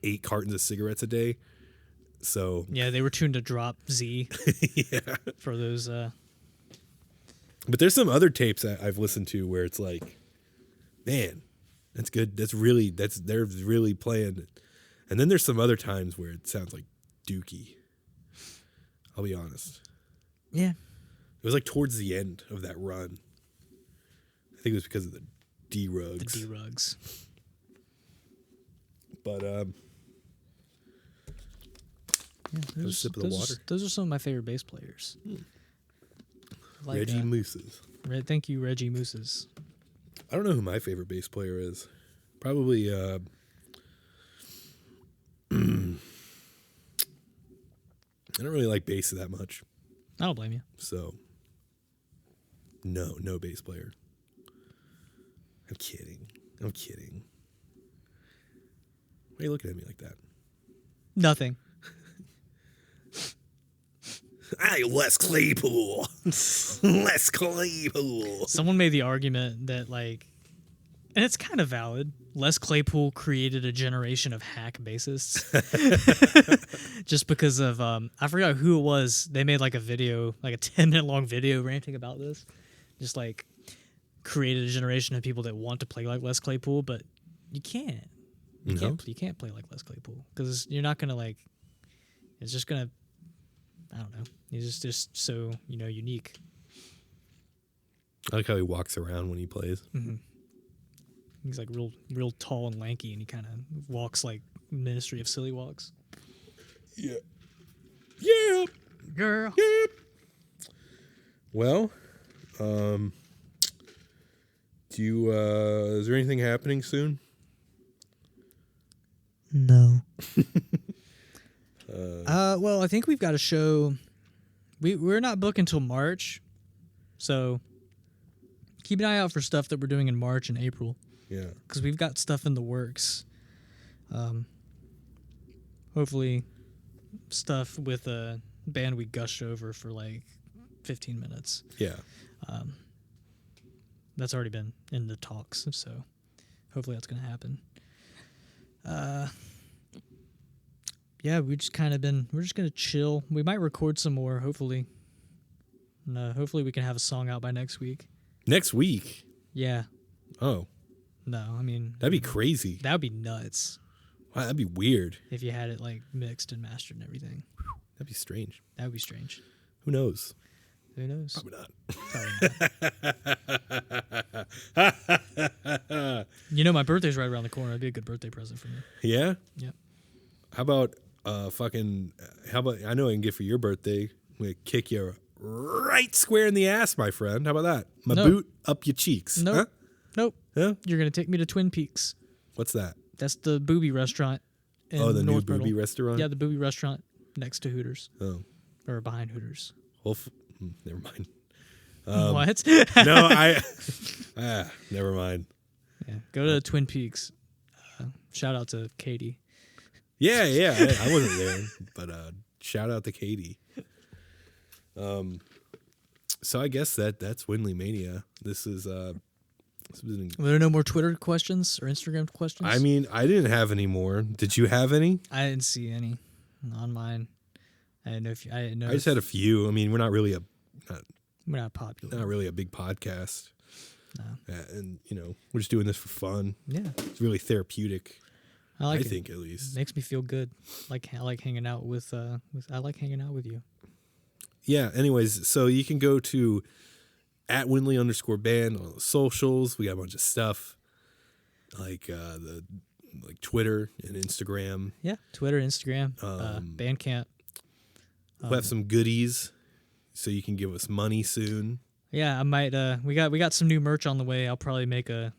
8 cartons of cigarettes a day. So yeah, they were tuned to drop Z. Yeah. For those. But there's some other tapes that I've listened to where it's like, man, that's good. They're really playing it. And then there's some other times where it sounds like dookie. I'll be honest. Yeah. It was like towards the end of that run. I think it was because of the D-Rugs. The D-Rugs. But yeah, a sip of the water. Those are some of my favorite bass players. Like, Reggie Moose's. Thank you, Reggie Moose's. I don't know who my favorite bass player is. Probably I don't really like bass that much. I don't blame you. So no bass player. I'm kidding. Why are you looking at me like that? Nothing. Hey, Les Claypool. Les Claypool. Someone made the argument that, like, and it's kind of valid, Les Claypool created a generation of hack bassists. Just because of, I forgot who it was. They made, like, a video, like a 10-minute long video ranting about this. Just, like, created a generation of people that want to play like Les Claypool, but you can't. You can't play like Les Claypool because you're not gonna like. It's just gonna. I don't know. He's just so unique. I like how he walks around when he plays. Mm-hmm. He's like real tall and lanky, and he kind of walks like Ministry of Silly walks. Yeah. Yeah. Girl. Yeah. Well, do you? Is there anything happening soon? No. Well, I think we've got a show. We're not booked until March, so keep an eye out for stuff that we're doing in March and April. Yeah, because we've got stuff in the works. Hopefully, stuff with a band we gushed over for like 15 minutes. Yeah. That's already been in the talks, so hopefully that's going to happen. Yeah, we're just going to chill. We might record some more, hopefully. And, hopefully we can have a song out by next week. Next week? Yeah. Oh. No, I mean... That'd be crazy. That would be nuts. Wow, that'd be weird. If you had it, like, mixed and mastered and everything. That'd be strange. That would be strange. Who knows? Who knows? Probably not. My birthday's right around the corner. That'd be a good birthday present for me. Yeah? Yeah. How about I know I can get for your birthday, I'm going to kick you right square in the ass, my friend. How about that? My boot up your cheeks. Nope. Huh? Nope. Huh? You're going to take me to Twin Peaks. What's that? That's the booby restaurant in the North new Myrtle. booby restaurant? Yeah, the booby restaurant next to Hooters. Oh. Or behind Hooters. Well, never mind. What? No, never mind. Yeah, go to Twin Peaks. Shout out to Katie. Yeah, I wasn't there, but shout out to Katie. So I guess that's WindleyMania. This is Were there no more Twitter questions or Instagram questions? I mean, I didn't have any more. Did you have any? I didn't see any on mine. I didn't know if I just had a few. I mean, we're not really we're not popular. Not really a big podcast. No. And we're just doing this for fun. Yeah. It's really therapeutic. I think at least. It makes me feel good. I like hanging out with I like hanging out with you. Yeah, anyways, so you can go to @Windley_band on the socials. We got a bunch of stuff. Like Twitter and Instagram. Yeah. Twitter, Instagram, Bandcamp. We'll have some goodies, so you can give us money soon. Yeah, I might. We got some new merch on the way. I'll probably make a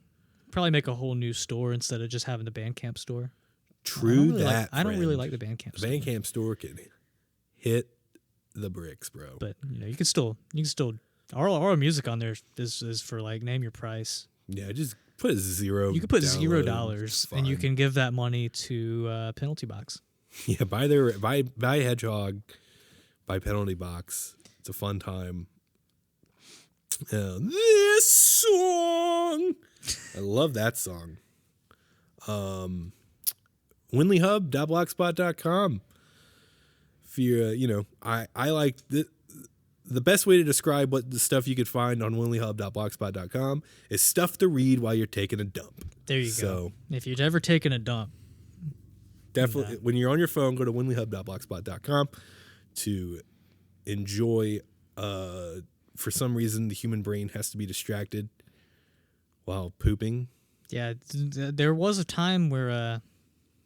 whole new store instead of just having the Bandcamp store. True I don't really like the Bandcamp store. The Bandcamp store can hit the bricks, bro. But you can still our music on there is for like name your price. Yeah, just put $0. You can put $0 and you can give that money to Penalty Box. Yeah, buy Hedgehog, buy Penalty Box. It's a fun time. This song, I love that song. WindleyHub.blogspot.com. If you're, I like the best way to describe what the stuff you could find on WindleyHub.blogspot.com is stuff to read while you're taking a dump. There you go. If you're ever taking a dump, definitely when you're on your phone, go to WindleyHub.blogspot.com to enjoy. For some reason, the human brain has to be distracted while pooping. Yeah, there was a time where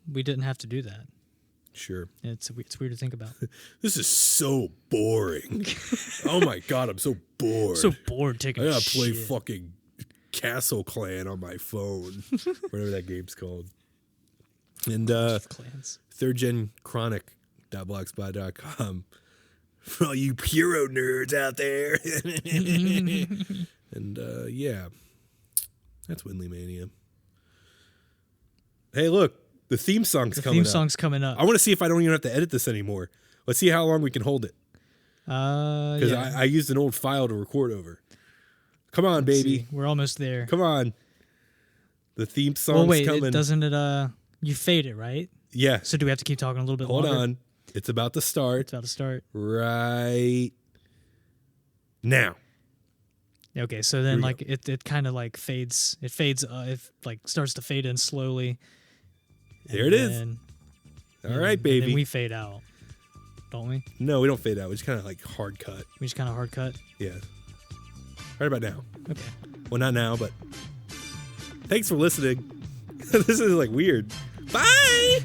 we didn't have to do that. Sure. It's weird to think about. This is so boring. Oh my God, I'm so bored. So bored taking a shit. I gotta play fucking Castle Clan on my phone. Whatever that game's called. And thirdgenchronic.blogspot.com for all you Puro nerds out there. And yeah, that's WindleyMania. Hey, look, the theme song's coming up. The theme song's coming up. I want to see if I don't even have to edit this anymore. Let's see how long we can hold it. Because I used an old file to record over. Come on, baby. See. We're almost there. Come on. The theme song's coming. Doesn't it, you fade it, right? Yeah. So do we have to keep talking a little bit longer? Hold on. It's about to start. It's about to start. Right now. Okay, so then it kind of like fades. It fades. It like starts to fade in slowly, There it is. All right, baby. And then we fade out, don't we? No, we don't fade out. We just kind of like hard cut. We just kind of hard cut? Yeah. Right about now. Okay. Well, not now, but thanks for listening. This is like weird. Bye!